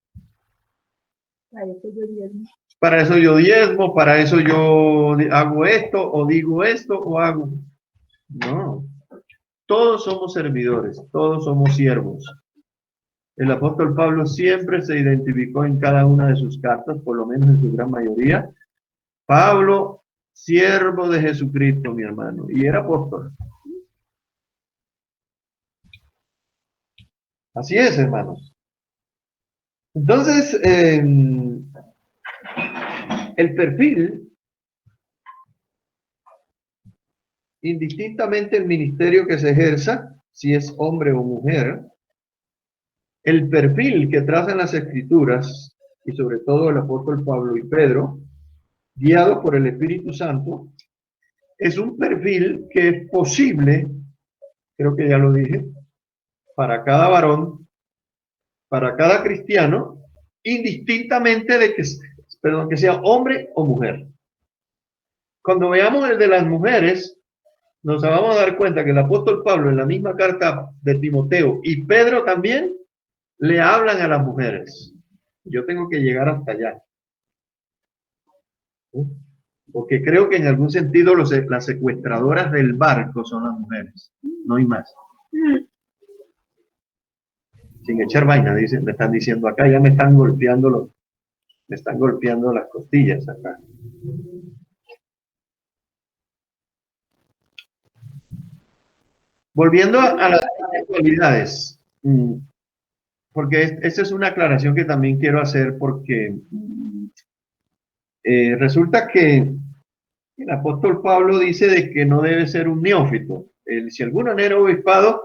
Para eso yo diezmo, para eso yo hago esto, o digo esto, o hago... No. Todos somos servidores, todos somos siervos. El apóstol Pablo siempre se identificó en cada una de sus cartas, por lo menos en su gran mayoría. Pablo, siervo de Jesucristo, mi hermano, y era apóstol. Así es, hermanos. Entonces, el perfil, indistintamente el ministerio que se ejerza, si es hombre o mujer, el perfil que trazan las Escrituras, y sobre todo el apóstol Pablo y Pedro, guiado por el Espíritu Santo, es un perfil que es posible, creo que ya lo dije, para cada varón, para cada cristiano, indistintamente de que, perdón, que sea hombre o mujer. Cuando veamos el de las mujeres, nos vamos a dar cuenta que el apóstol Pablo en la misma carta de Timoteo y Pedro también le hablan a las mujeres. Yo tengo que llegar hasta allá. Porque creo que en algún sentido las secuestradoras del barco son las mujeres. No hay más. Sin echar vaina, dicen, me están diciendo acá, ya me están golpeando las costillas acá. Volviendo a las cualidades, porque esa es una aclaración que también quiero hacer porque resulta que el apóstol Pablo dice de que no debe ser un neófito. Si alguno anhela obispado,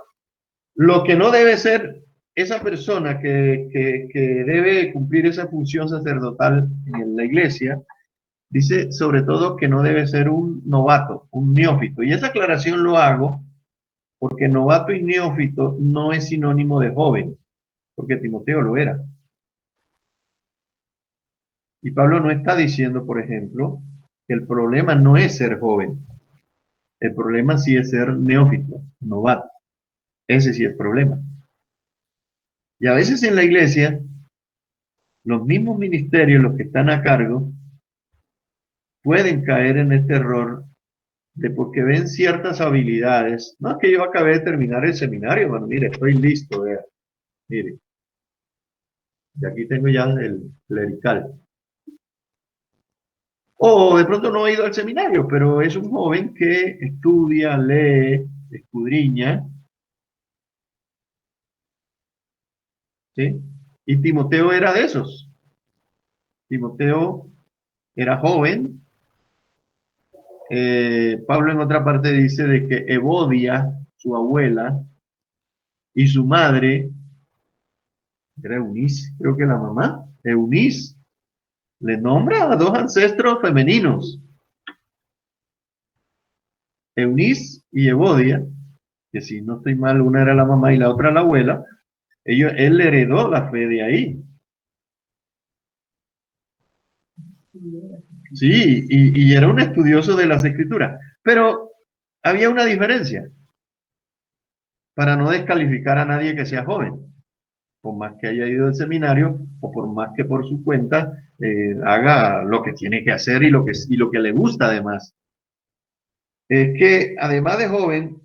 lo que no debe ser esa persona que debe cumplir esa función sacerdotal en la iglesia, dice sobre todo que no debe ser un novato, un neófito. Y esa aclaración lo hago porque novato y neófito no es sinónimo de joven, porque Timoteo lo era. Y Pablo no está diciendo, por ejemplo, que el problema no es ser joven. El problema sí es ser neófito, novato. Ese sí es el problema. Y a veces en la iglesia, los mismos ministerios, los que están a cargo, pueden caer en este error de porque ven ciertas habilidades. No es que yo acabé de terminar el seminario, bueno, mire, estoy listo, vea. Mire, y aquí tengo ya el clerical. O de pronto no ha ido al seminario, pero es un joven que estudia, lee, escudriña. ¿Sí? Y Timoteo era de esos. Timoteo era joven. Pablo en otra parte dice de que Evodia, su abuela, y su madre, era Eunice, creo que la mamá, Eunice, le nombra a dos ancestros femeninos, Eunice y Evodia, que si no estoy mal, una era la mamá y la otra la abuela. Él heredó la fe de ahí. Sí, y era un estudioso de las escrituras. Pero había una diferencia, para no descalificar a nadie que sea joven, por más que haya ido al seminario o por más que por su cuenta haga lo que tiene que hacer y lo que le gusta además. Es que además de joven,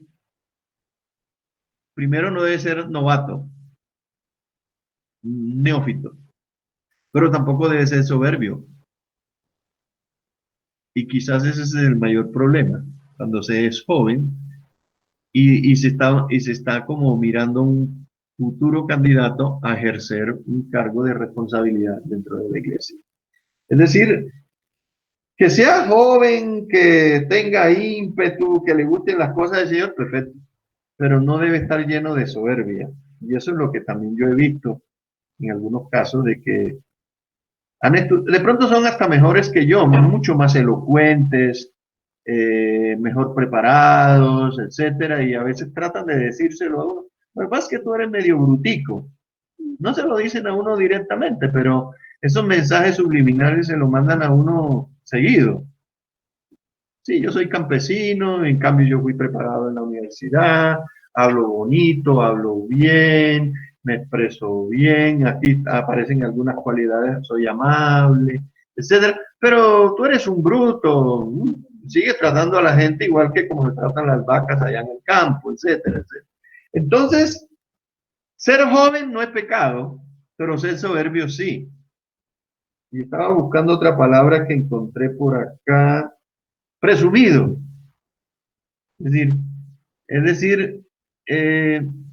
primero no debe ser novato, neófito, pero tampoco debe ser soberbio. Y quizás ese es el mayor problema, cuando se es joven y se está como mirando un futuro candidato a ejercer un cargo de responsabilidad dentro de la iglesia. Es decir, que sea joven, que tenga ímpetu, que le gusten las cosas del Señor, perfecto, pero no debe estar lleno de soberbia. Y eso es lo que también yo he visto en algunos casos de que de pronto son hasta mejores que yo, mucho más elocuentes, mejor preparados, etcétera, y a veces tratan de decírselo a uno. Lo que pasa es que tú eres medio brutico. No se lo dicen a uno directamente, pero esos mensajes subliminales se lo mandan a uno seguido. Sí, yo soy campesino, en cambio yo fui preparado en la universidad, hablo bonito, hablo bien, me expreso bien, aquí aparecen algunas cualidades, soy amable, etcétera. Pero tú eres un bruto, sigues tratando a la gente igual que como se tratan las vacas allá en el campo, etcétera, etcétera. Entonces, ser joven no es pecado, pero ser soberbio sí. Y estaba buscando otra palabra que encontré por acá, presumido. Es decir,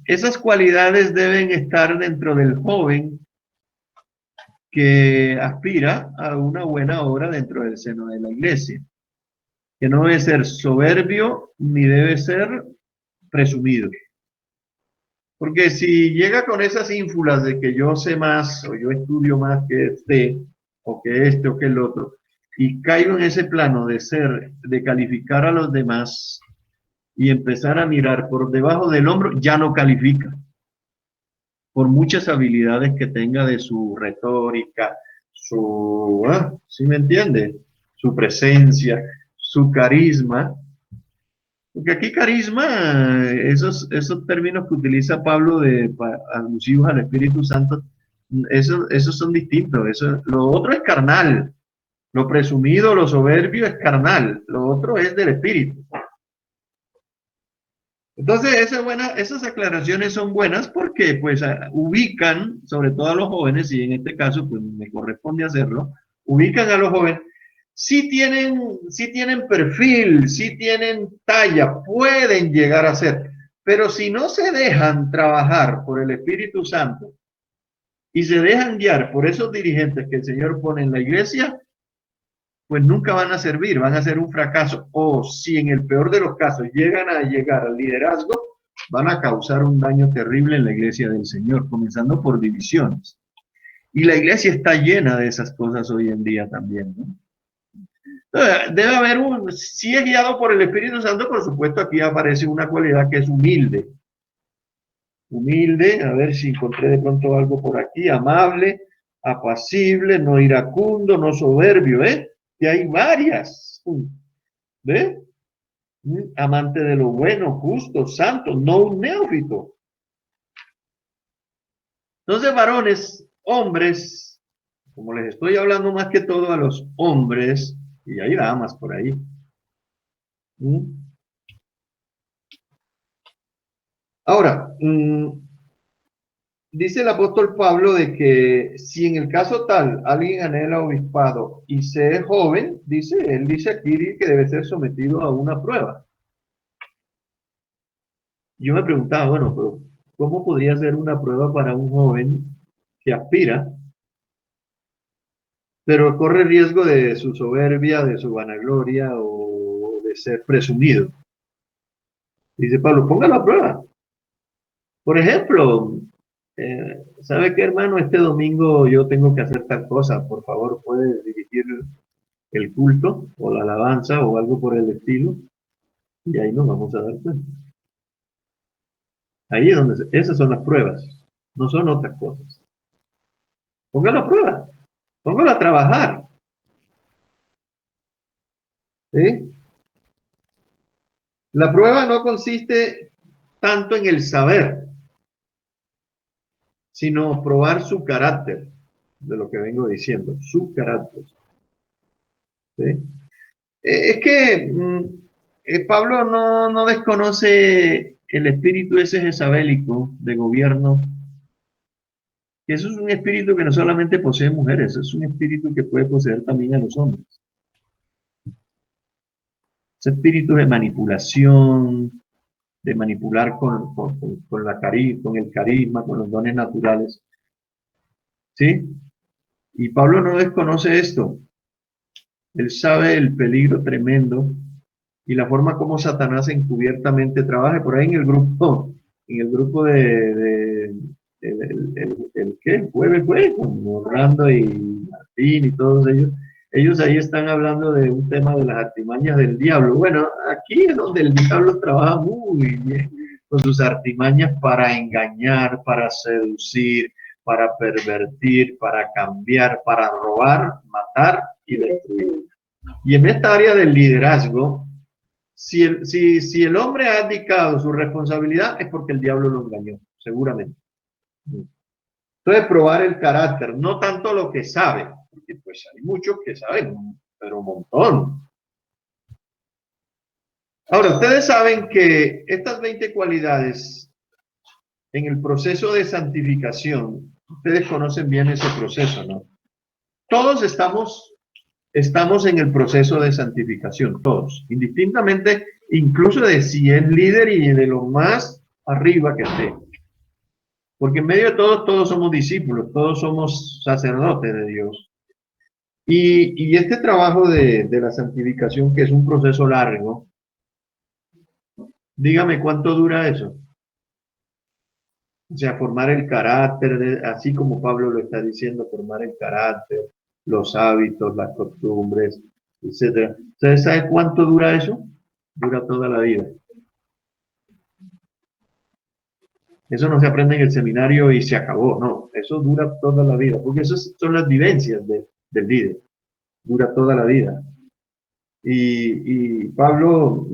esas cualidades deben estar dentro del joven que aspira a una buena obra dentro del seno de la iglesia, que no debe ser soberbio ni debe ser presumido. Porque si llega con esas ínfulas de que yo sé más o yo estudio más que este o que el otro, y caigo en ese plano de calificar a los demás y empezar a mirar por debajo del hombro, ya no califica. Por muchas habilidades que tenga de su retórica, ¿sí me entiende? Su presencia, su carisma. Porque aquí carisma, esos términos que utiliza Pablo alusivos al Espíritu Santo, esos son distintos. Lo otro es carnal. Lo presumido, lo soberbio es carnal. Lo otro es del Espíritu. Entonces, esas aclaraciones son buenas porque pues ubican, sobre todo a los jóvenes, y en este caso pues me corresponde hacerlo, ubican a los jóvenes, si tienen perfil, si tienen talla, pueden llegar a ser, pero si no se dejan trabajar por el Espíritu Santo y se dejan guiar por esos dirigentes que el Señor pone en la iglesia, pues nunca van a servir, van a ser un fracaso. O si en el peor de los casos llegan a llegar al liderazgo, van a causar un daño terrible en la iglesia del Señor, comenzando por divisiones. Y la iglesia está llena de esas cosas hoy en día también, ¿no? Entonces, debe haber si es guiado por el Espíritu Santo, por supuesto, aquí aparece una cualidad que es humilde. Humilde, a ver si encontré de pronto algo por aquí, amable, apacible, no iracundo, no soberbio, que hay varias, ¿ve? Amante de lo bueno, justo, santo, no un neófito. Entonces, varones, hombres, como les estoy hablando más que todo a los hombres, y hay damas por ahí. Ahora, dice el apóstol Pablo de que si en el caso tal alguien anhela obispado y se es joven, él dice aquí que debe ser sometido a una prueba. Yo me preguntaba, bueno, pero ¿cómo podría ser una prueba para un joven que aspira, pero corre riesgo de su soberbia, de su vanagloria o de ser presumido? Dice Pablo, póngalo a prueba. Por ejemplo, ¿sabe qué, hermano? Este domingo yo tengo que hacer tal cosa. Por favor, ¿puede dirigir el culto o la alabanza o algo por el estilo? Y ahí nos vamos a dar cuenta. Ahí es donde esas son las pruebas, no son otras cosas. Póngalo a prueba, póngalo a trabajar. ¿Sí? La prueba no consiste tanto en el saber, sino probar su carácter, de lo que vengo diciendo, su carácter. ¿Sí? Es que Pablo no desconoce el espíritu ese jezabélico de gobierno, que eso es un espíritu que no solamente posee mujeres, es un espíritu que puede poseer también a los hombres. Ese espíritu de manipulación, de manipular con el carisma, con los dones naturales. ¿Sí? Y Pablo no desconoce esto. Él sabe el peligro tremendo y la forma como Satanás encubiertamente trabaja. Por ahí en el grupo ¿qué? Jueves fue, con Orlando y Martín y todos ellos ahí están hablando de un tema de las artimañas del diablo. Bueno, aquí es donde el diablo trabaja muy bien con sus artimañas para engañar, para seducir, para pervertir, para cambiar, para robar, matar y destruir. Y en esta área del liderazgo, si el hombre ha abdicado su responsabilidad es porque el diablo lo engañó, seguramente. Entonces, probar el carácter, no tanto lo que sabe, porque pues hay muchos que saben, pero un montón. Ahora, ustedes saben que estas 20 cualidades en el proceso de santificación, ustedes conocen bien ese proceso, ¿no? Todos estamos en el proceso de santificación, todos, indistintamente, incluso de si es líder y de lo más arriba que esté. Porque en medio de todos somos discípulos, todos somos sacerdotes de Dios. Y este trabajo de la santificación, que es un proceso largo, dígame cuánto dura eso. O sea, formar el carácter, así como Pablo lo está diciendo, formar el carácter, los hábitos, las costumbres, etcétera. ¿Ustedes saben cuánto dura eso? Dura toda la vida. Eso no se aprende en el seminario y se acabó, no, eso dura toda la vida, porque esas son las vivencias del líder, dura toda la vida. Y Pablo,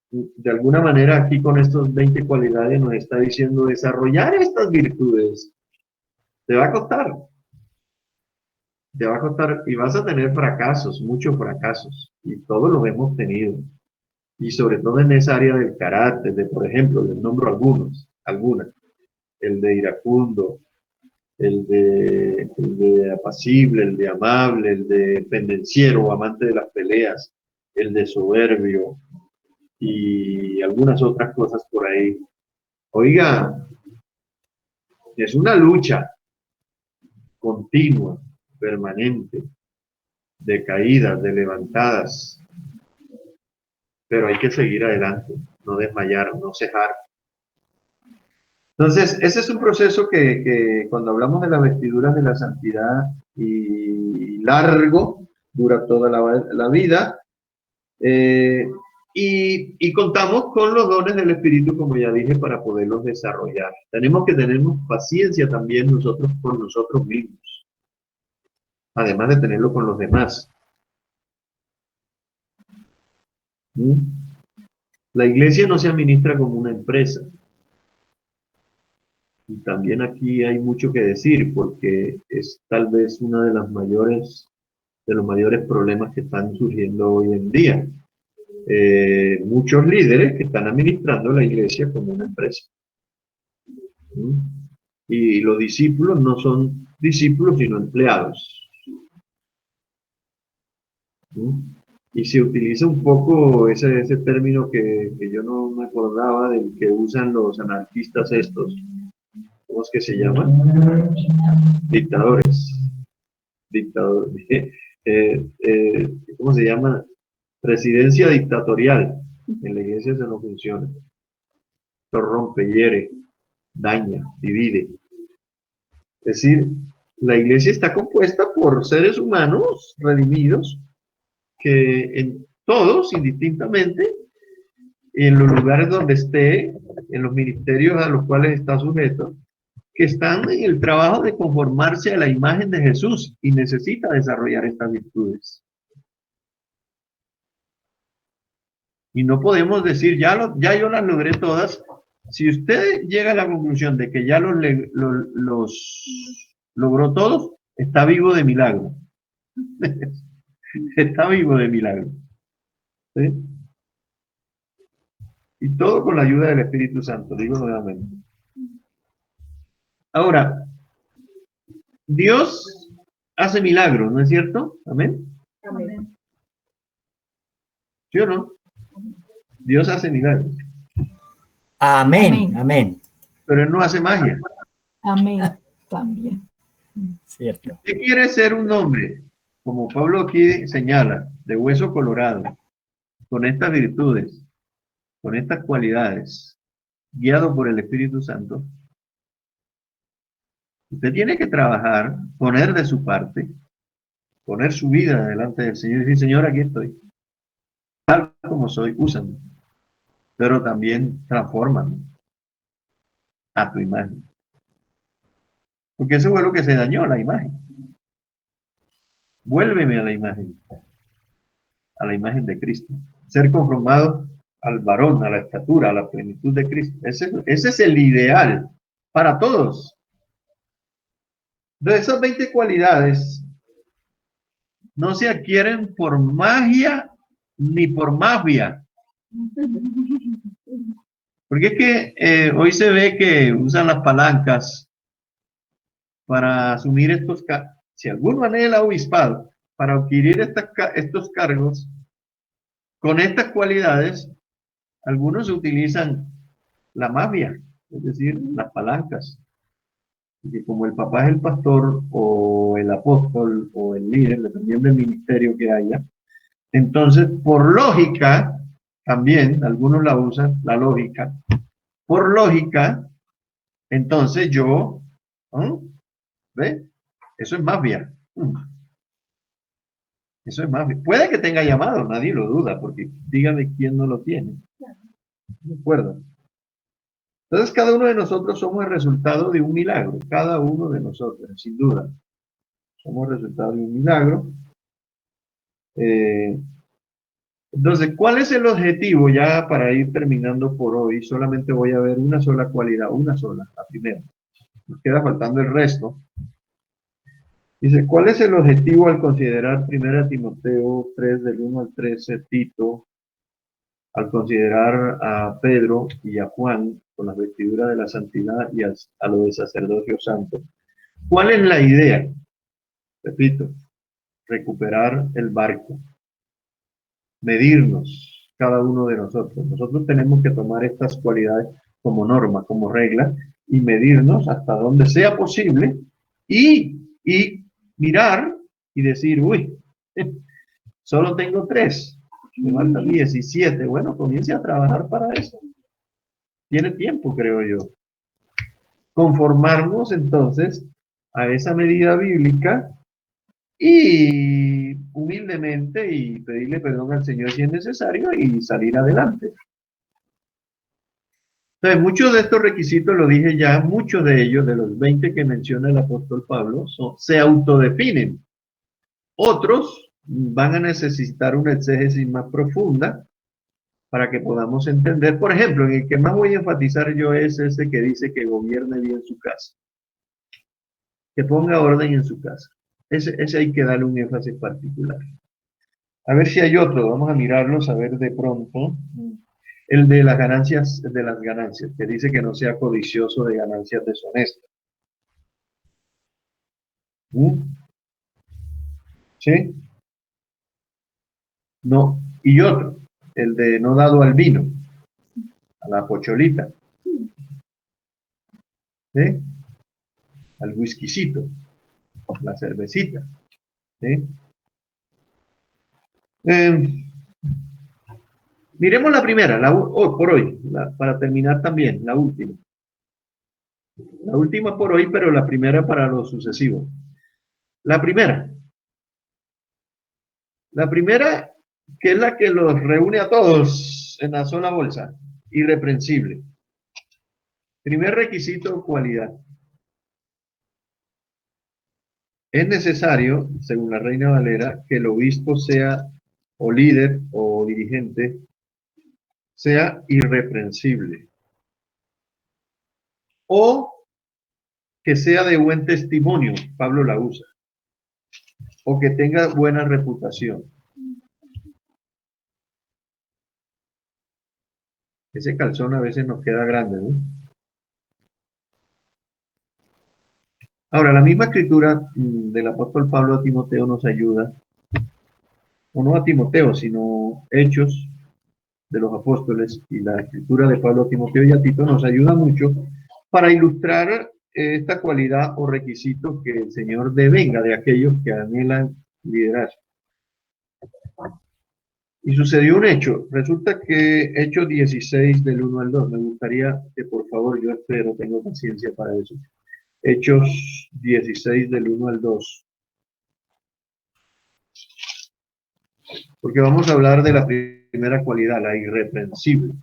de alguna manera aquí con estas 20 cualidades nos está diciendo, desarrollar estas virtudes te va a costar, y vas a tener fracasos, muchos fracasos, y todos los hemos tenido, y sobre todo en esa área del carácter, de por ejemplo, les nombro algunas, el de iracundo, el de apacible, el de amable, el de pendenciero o amante de las peleas, el de soberbio y algunas otras cosas por ahí. Oiga, es una lucha continua, permanente, de caídas, de levantadas, pero hay que seguir adelante, no desmayar, no cejar. Entonces, ese es un proceso que cuando hablamos de las vestiduras de la santidad y largo, dura toda la vida, y contamos con los dones del Espíritu, como ya dije, para poderlos desarrollar. Tenemos que tener paciencia también nosotros con nosotros mismos, además de tenerlo con los demás. ¿Mm? La iglesia no se administra como una empresa. Y también aquí hay mucho que decir, porque es tal vez uno de los mayores problemas que están surgiendo hoy en día. Muchos líderes que están administrando la iglesia como una empresa. ¿Mm? Y los discípulos no son discípulos, sino empleados. ¿Mm? Y se utiliza un poco ese término que yo no me acordaba del que usan los anarquistas estos. ¿Cómo es que se llaman? Dictadores. ¿Cómo se llama? Presidencia dictatorial. En la iglesia eso no funciona. Esto rompe, hiere, daña, divide. Es decir, la iglesia está compuesta por seres humanos redimidos que en todos, indistintamente, en los lugares donde esté, en los ministerios a los cuales está sujeto, que están en el trabajo de conformarse a la imagen de Jesús y necesita desarrollar estas virtudes. Y no podemos decir, ya yo las logré todas. Si usted llega a la conclusión de que ya los logró todos, está vivo de milagro. Está vivo de milagro. ¿Sí? Y todo con la ayuda del Espíritu Santo, digo nuevamente. Ahora, Dios hace milagros, ¿no es cierto? Amén. Amén. ¿Sí o no? Dios hace milagros. Amén, amén. Pero Él no hace magia. Amén, también. Cierto. ¿Qué quiere ser un hombre? Como Pablo aquí señala, de hueso colorado, con estas virtudes, con estas cualidades, guiado por el Espíritu Santo. Usted tiene que trabajar, poner de su parte, poner su vida delante del Señor y decir, Señor, aquí estoy. Tal como soy, úsame. Pero también transfórmame a tu imagen. Porque eso fue lo que se dañó, la imagen. Vuélveme a la imagen de Cristo. Ser conformado al varón, a la estatura, a la plenitud de Cristo. Ese es el ideal para todos. De esas 20 cualidades no se adquieren por magia ni por mafia. Porque es que hoy se ve que usan las palancas para asumir estos cargos. Si alguno anhela obispado para adquirir estos cargos, con estas cualidades, algunos utilizan la mafia, es decir, las palancas. Y como el papá es el pastor o el apóstol o el líder, dependiendo del ministerio que haya, entonces, por lógica, también, algunos la usan, la lógica, por lógica, entonces yo, ¿ve? Eso es mafia. Eso es más. Puede que tenga llamado, nadie lo duda, porque dígame quién no lo tiene. ¿De acuerdo? Entonces, cada uno de nosotros somos el resultado de un milagro. Cada uno de nosotros, sin duda. Somos el resultado de un milagro. Entonces, ¿cuál es el objetivo? Ya para ir terminando por hoy, solamente voy a ver una sola cualidad, una sola, la primera. Nos queda faltando el resto. Dice, ¿cuál es el objetivo al considerar 1 Timoteo 3, del 1 al 13, Tito, al considerar a Pedro y a Juan con las vestiduras de la santidad y a lo de sacerdocio santo? ¿Cuál es la idea? Repito, recuperar el barco, medirnos cada uno de nosotros. Nosotros tenemos que tomar estas cualidades como norma, como regla, y medirnos hasta donde sea posible y mirar y decir, uy, solo tengo 3, me faltan 17. Bueno, comience a trabajar para eso. Tiene tiempo, creo yo. Conformarnos entonces a esa medida bíblica y humildemente y pedirle perdón al Señor si es necesario y salir adelante. Entonces, muchos de estos requisitos, lo dije ya, muchos de ellos, de los 20 que menciona el apóstol Pablo, se autodefinen. Otros van a necesitar una exégesis más profunda para que podamos entender. Por ejemplo, en el que más voy a enfatizar yo es ese que dice que gobierne bien su casa, que ponga orden en su casa. Ese hay que darle un énfasis particular. A ver si hay otro, vamos a mirarlos, a ver de pronto. El de las ganancias, que dice que no sea codicioso de ganancias deshonestas. ¿Sí? No. Y otro, el de no dado al vino, a la pocholita. ¿Sí? Al whiskycito, la cervecita. ¿Sí? Miremos la primera, por hoy, para terminar también, la última. La última por hoy, pero la primera para lo sucesivo. La primera, que es la que los reúne a todos en la sola bolsa, irreprensible. Primer requisito, cualidad. Es necesario, según la Reina Valera, que el obispo sea, o líder, o dirigente, sea irreprensible. O que sea de buen testimonio, Pablo la usa. O que tenga buena reputación. Ese calzón a veces nos queda grande, ¿no? Ahora, la misma escritura del apóstol Pablo a Timoteo nos ayuda, o no a Timoteo, sino Hechos de los Apóstoles y la escritura de Pablo a Timoteo y a Tito nos ayuda mucho para ilustrar esta cualidad o requisito que el Señor devenga de aquellos que anhelan liderazgo. Y sucedió un hecho. Resulta que Hechos 16 del 1 al 2. Me gustaría que por favor, yo espero, tengo paciencia para eso. Hechos 16 del 1 al 2. Porque vamos a hablar de la primera cualidad, la irreprensible.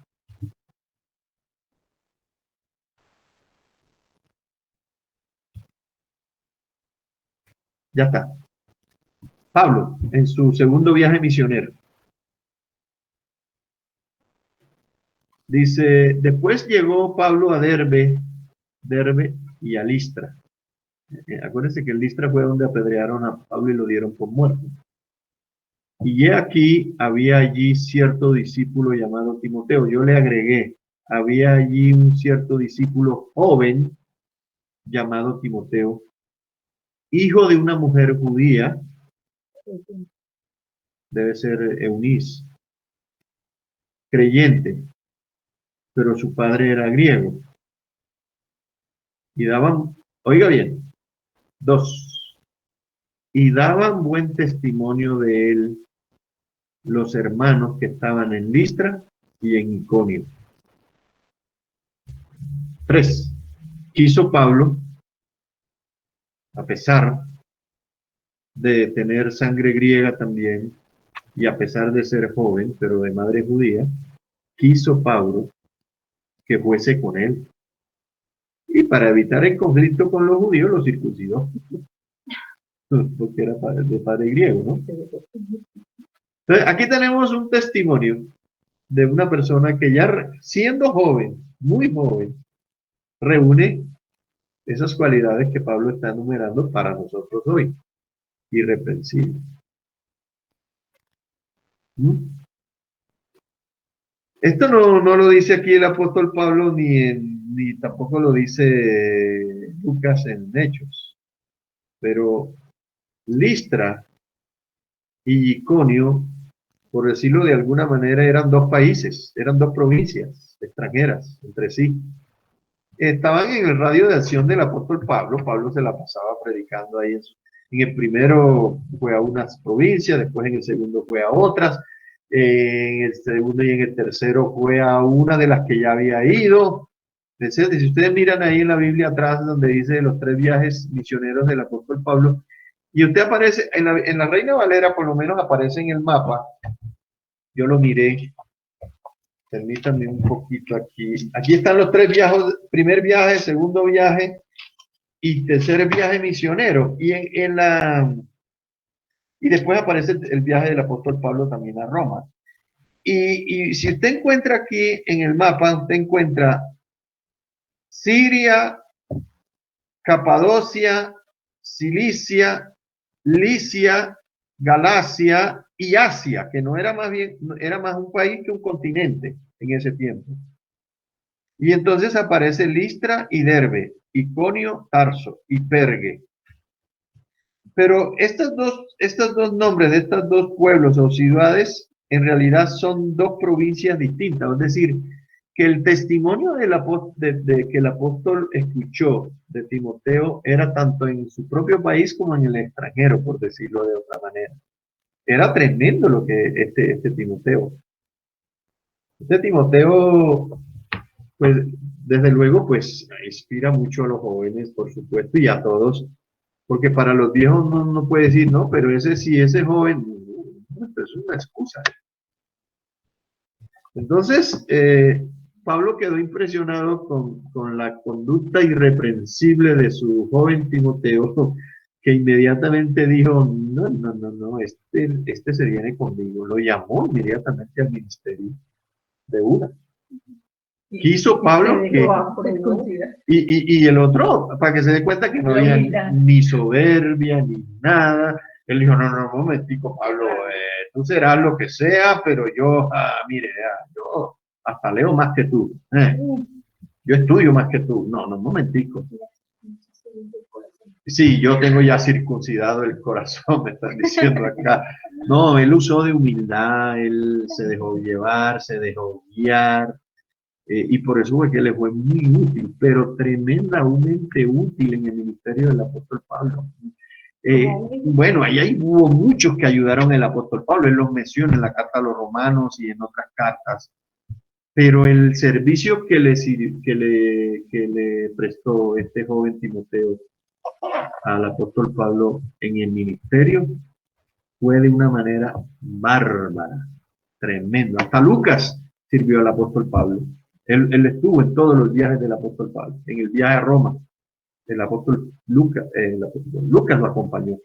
Ya está. Pablo, en su segundo viaje misionero. Dice, después llegó Pablo a Derbe y a Listra. Acuérdense que en Listra fue donde apedrearon a Pablo y lo dieron por muerto. Y he aquí, había allí cierto discípulo llamado Timoteo. Yo le agregué, había allí un cierto discípulo joven llamado Timoteo, hijo de una mujer judía, debe ser Eunice, creyente, pero su padre era griego. Y daban, oiga bien, 2, y daban buen testimonio de él los hermanos que estaban en Listra y en Iconio. 3, quiso Pablo, a pesar de tener sangre griega también, y a pesar de ser joven, pero de madre judía, quiso Pablo que fuese con él. Y para evitar el conflicto con los judíos, lo circuncidó. Porque era de padre griego, ¿no? Entonces, aquí tenemos un testimonio de una persona que ya siendo joven, muy joven, reúne esas cualidades que Pablo está enumerando para nosotros hoy. Irreprensible. ¿Mm? Esto no lo dice aquí el apóstol Pablo ni tampoco lo dice Lucas en Hechos, pero Listra y Iconio, por decirlo de alguna manera, eran dos países, eran dos provincias extranjeras entre sí. Estaban en el radio de acción del apóstol Pablo. Pablo se la pasaba predicando ahí. En el primero fue a unas provincias, después en el segundo fue a otras, en el segundo y en el tercero fue a una de las que ya había ido. Si ustedes miran ahí en la Biblia atrás, donde dice los 3 viajes misioneros del apóstol Pablo, y usted aparece, en la Reina Valera por lo menos aparece en el mapa, yo lo miré, permítanme un poquito aquí. Aquí están los 3 viajes, primer viaje, segundo viaje y tercer viaje misionero. Y después aparece el viaje del apóstol Pablo también a Roma. Y si usted encuentra aquí en el mapa, usted encuentra Siria, Capadocia, Cilicia, Licia, Galacia y Asia, que no era más bien, era más un país que un continente en ese tiempo. Y entonces aparece Listra y Derbe, Iconio, Tarso y Pergue. Pero estos dos nombres de estos dos pueblos o ciudades en realidad son dos provincias distintas. Es decir, que el testimonio de que el apóstol escuchó de Timoteo era tanto en su propio país como en el extranjero, por decirlo de otra manera. Era tremendo lo que este Timoteo. Este Timoteo, pues, desde luego, pues, inspira mucho a los jóvenes, por supuesto, y a todos, porque para los viejos no puede decir, no, pero ese joven, es una excusa. Entonces, Pablo quedó impresionado con la conducta irreprensible de su joven Timoteo, que inmediatamente dijo, no, este se viene conmigo. Lo llamó inmediatamente al ministerio de una. Quiso Pablo que... Y el otro, para que se dé cuenta que no había ni soberbia ni nada. Él dijo, no, un momentico, Pablo, tú serás lo que sea, pero yo, mire, yo hasta leo más que tú. Yo estudio más que tú. No, un momentico. Sí, yo tengo ya circuncidado el corazón, me están diciendo acá. No, él usó de humildad, él se dejó llevar, se dejó guiar. Y por eso fue que le fue muy útil, pero tremendamente útil en el ministerio del apóstol Pablo. Bueno, hubo muchos que ayudaron al apóstol Pablo, él los menciona en la carta a los romanos y en otras cartas, pero el servicio que le prestó este joven Timoteo al apóstol Pablo en el ministerio fue de una manera bárbara, tremenda. Hasta Lucas sirvió al apóstol Pablo. Él estuvo en todos los viajes del apóstol Pablo. En el viaje a Roma, el apóstol Lucas lo acompañó.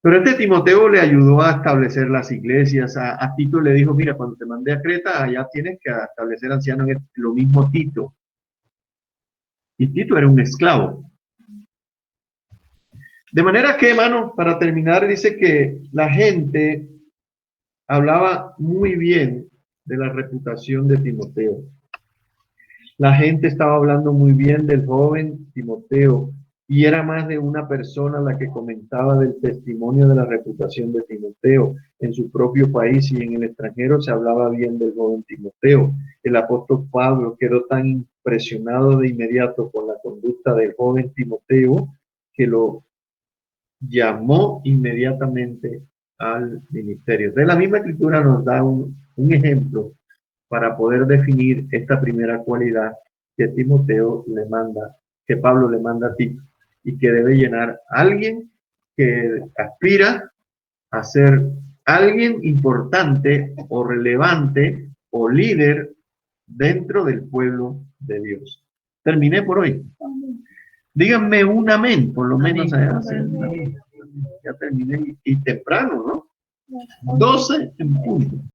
Pero este Timoteo le ayudó a establecer las iglesias. A Tito le dijo, mira, cuando te mandé a Creta, allá tienes que establecer ancianos. Lo mismo Tito. Y Tito era un esclavo. De manera que, hermano, para terminar, dice que la gente hablaba muy bien de la reputación de Timoteo. La gente estaba hablando muy bien del joven Timoteo y era más de una persona la que comentaba del testimonio de la reputación de Timoteo. En su propio país y en el extranjero se hablaba bien del joven Timoteo. El apóstol Pablo quedó tan impresionado de inmediato con la conducta del joven Timoteo que lo llamó inmediatamente al ministerio. Entonces la misma escritura nos da un ejemplo para poder definir esta primera cualidad que Timoteo le manda, que Pablo le manda a Tito, y que debe llenar a alguien que aspira a ser alguien importante o relevante o líder dentro del pueblo de Dios. Terminé por hoy. Díganme un amén, por lo menos allá. Ya terminé y temprano, ¿no? 12 en punto.